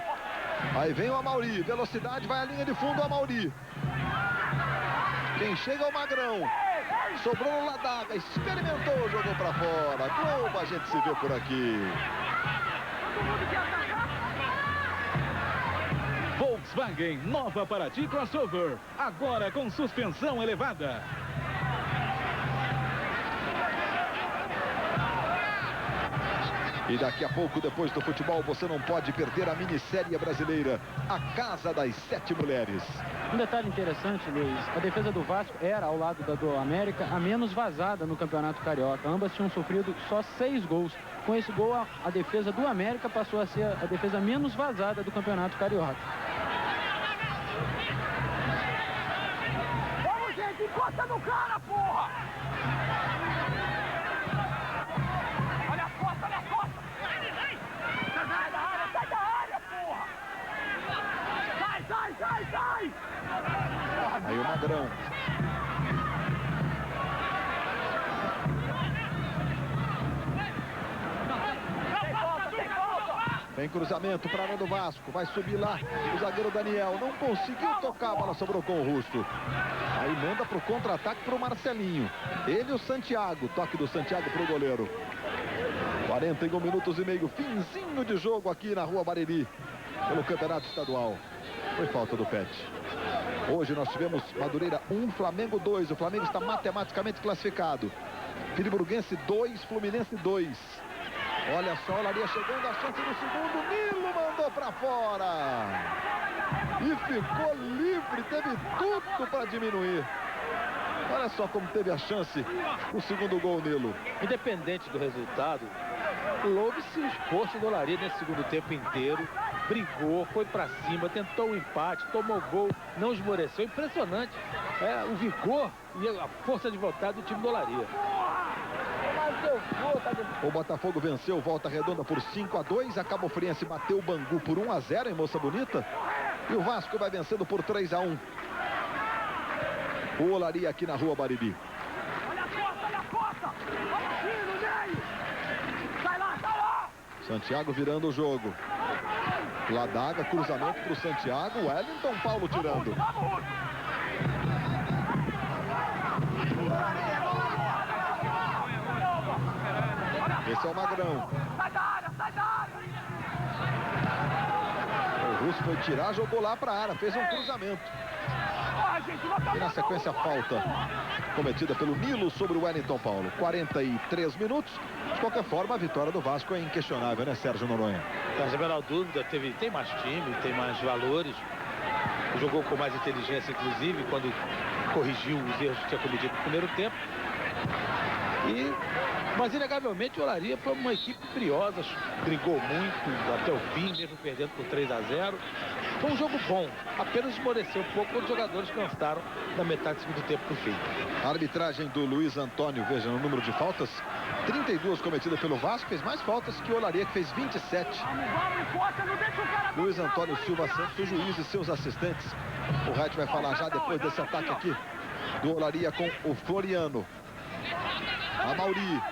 Aí vem o Amauri. Velocidade, vai à linha de fundo o Amauri. Quem chega é o Magrão. Sobrou no Ladaga, experimentou, jogou pra fora. Globo, a gente se vê por aqui. Volkswagen Nova Paraty Crossover, agora com suspensão elevada. E daqui a pouco, depois do futebol, você não pode perder a minissérie brasileira, A Casa das 7 Mulheres. Um detalhe interessante, Luiz, a defesa do Vasco era, ao lado da do América, a menos vazada no Campeonato Carioca. Ambas tinham sofrido só 6 gols. Com esse gol, a defesa do América passou a ser a defesa menos vazada do Campeonato Carioca. Vamos, gente, encosta no cara, porra! Olha as costas, olha as costas! Sai da área, porra! Sai! Aí o Magrão. Tem cruzamento para a área do Vasco. Vai subir lá o zagueiro Daniel. Não conseguiu tocar, a bola sobrou com o Russo. Aí manda para o contra-ataque para o Marcelinho. Ele e o Santiago. Toque do Santiago para o goleiro. 41 minutos e meio. Finzinho de jogo aqui na Rua Bariri. Pelo Campeonato Estadual. Foi falta do Pet. Hoje nós tivemos Madureira 1, Flamengo 2. O Flamengo está matematicamente classificado. Friburguense 2, Fluminense 2. Olha só, o Olaria chegando, a chance do segundo. Nilo mandou para fora. E ficou livre, teve tudo para diminuir. Olha só como teve a chance o segundo gol, Nilo. Independente do resultado, louve-se o esforço do Olaria nesse segundo tempo inteiro. Brigou, foi para cima, tentou o empate, tomou gol, não esmoreceu. Impressionante o vigor e a força de vontade do time do Olaria. O Botafogo venceu Volta Redonda por 5-2. A Cabo Friense bateu o Bangu por 1-0 em Moça Bonita. E o Vasco vai vencendo por 3-1. O Olaria aqui na Rua Bariri. Olha a costa! Sai lá! Santiago virando o jogo. Ladaga, cruzamento para o Santiago. Wellington Paulo tirando. Esse é o Magrão. Sai da área! O Russo foi tirar, jogou lá para a área, fez um cruzamento. E na sequência, falta cometida pelo Nilo sobre o Wellington Paulo. 43 minutos. De qualquer forma, a vitória do Vasco é inquestionável, né, Sérgio Noronha? Não tem a menor dúvida, tem mais time, tem mais valores. Jogou com mais inteligência, inclusive, quando corrigiu os erros que tinha cometido no primeiro tempo. Mas, inegavelmente, o Olaria foi uma equipe briosa, brigou muito até o fim, mesmo perdendo por 3-0. Foi um jogo bom, apenas esmoreceu um pouco quando os jogadores cansaram da metade do segundo tempo pro fim. A arbitragem do Luiz Antônio, veja, no número de faltas, 32 cometidas pelo Vasco, fez mais faltas que o Olaria, que fez 27. Luiz Antônio Silva Santos, o juiz e seus assistentes. O Wright vai falar já depois desse ataque aqui do Olaria com o Floriano. A Mauri.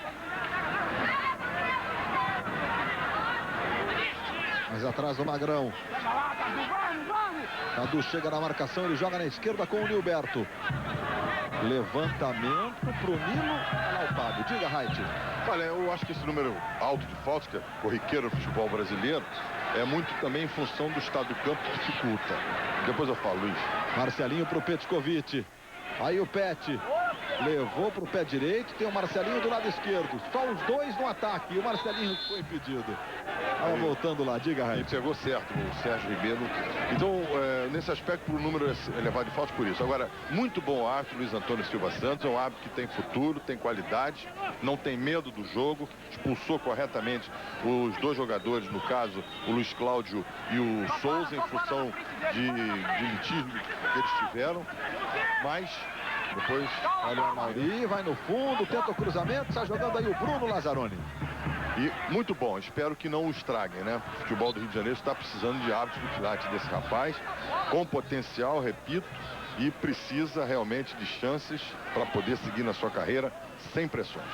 Mais atrás do Magrão. Cadu chega na marcação, ele joga na esquerda com o Nilberto. Levantamento pro Nilo. Olha lá o Fábio. Diga, Wright. Olha, eu acho que esse número alto de faltas, que é corriqueiro no futebol brasileiro, é muito também em função do estado do campo que dificulta. Depois eu falo, Luiz. Marcelinho pro Petkovic. Aí o Pet levou pro pé direito, tem o Marcelinho do lado esquerdo. Só os dois no ataque e o Marcelinho foi impedido. Aí, voltando lá, diga, Raí. Ele pegou certo, o Sérgio Ribeiro. Então, nesse aspecto, o número é elevado de faltas por isso. Agora, muito bom árbitro, Luiz Antônio Silva Santos. É um árbitro que tem futuro, tem qualidade, não tem medo do jogo. Expulsou corretamente os dois jogadores, no caso, o Luiz Cláudio e o Souza, em função de litígio que eles tiveram. Mas depois, olha o Mauri, vai no fundo, tenta o cruzamento, está jogando aí o Bruno Lazzaroni. E muito bom, espero que não o estraguem, né? O futebol do Rio de Janeiro está precisando de árbitros do quilate desse rapaz, com potencial, repito, e precisa realmente de chances para poder seguir na sua carreira sem pressões.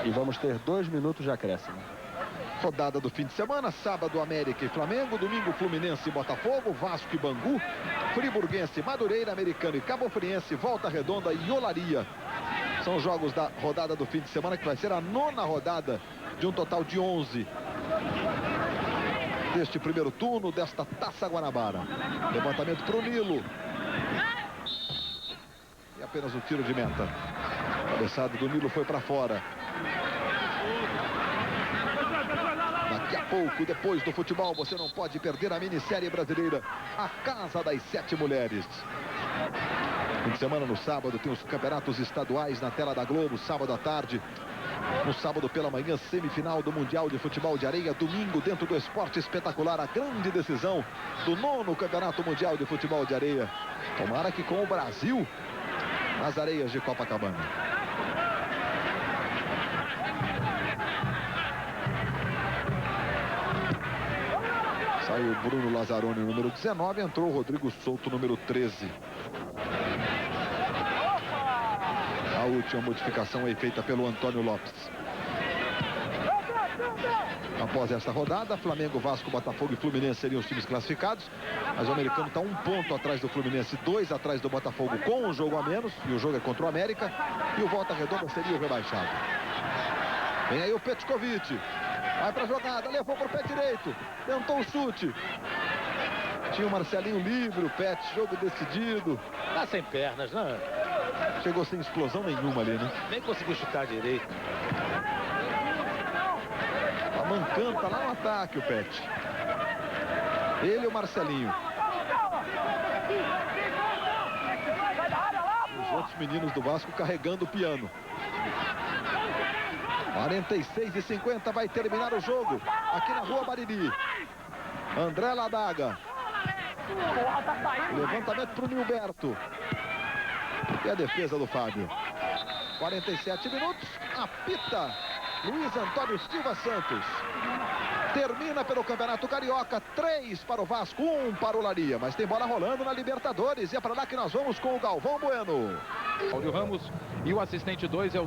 E vamos ter 2 minutos de acréscimo. Rodada do fim de semana, sábado América e Flamengo, domingo Fluminense e Botafogo, Vasco e Bangu, Friburguense, Madureira, Americano e Cabo Friense, Volta Redonda e Olaria. São os jogos da rodada do fim de semana, que vai ser a 9ª rodada de um total de 11. Deste primeiro turno, desta Taça Guanabara. Levantamento para o Nilo. E apenas o tiro de meta. A cabeçada do Nilo foi para fora. Daqui a pouco, depois do futebol, você não pode perder a minissérie brasileira, A Casa das 7 Mulheres. Fim de semana, no sábado, tem os campeonatos estaduais na tela da Globo, sábado à tarde. No sábado pela manhã, semifinal do Mundial de Futebol de Areia. Domingo, dentro do Esporte Espetacular, a grande decisão do 9º Campeonato Mundial de Futebol de Areia. Tomara que com o Brasil nas areias de Copacabana. Saiu Bruno Lazzaroni, número 19, entrou o Rodrigo Souto, número 13. A última modificação é feita pelo Antônio Lopes. Após esta rodada, Flamengo, Vasco, Botafogo e Fluminense seriam os times classificados. Mas o americano está 1 ponto atrás do Fluminense, 2 atrás do Botafogo, com um jogo a menos. E o jogo é contra o América. E o Volta Redonda seria o rebaixado. Vem aí o Petkovic. Vai para a jogada, levou para o pé direito. Tentou o chute. Tinha o Marcelinho livre, o Pet, jogo decidido. Tá sem pernas, né? Chegou sem explosão nenhuma ali, né? Nem conseguiu chutar direito. Tá mancando, tá lá no ataque o Pet. Ele e o Marcelinho. Os outros meninos do Vasco carregando o piano. 46:50 vai terminar o jogo aqui na Rua Bariri. André Ladaga. Levantamento para o Nilberto. E a defesa do Fábio. 47 minutos. Apita Luiz Antônio Silva Santos. Termina pelo Campeonato Carioca. 3 para o Vasco, 1 para o Olaria. Mas tem bola rolando na Libertadores. E é para lá que nós vamos com o Galvão Bueno. Cláudio Ramos e o assistente 2 é o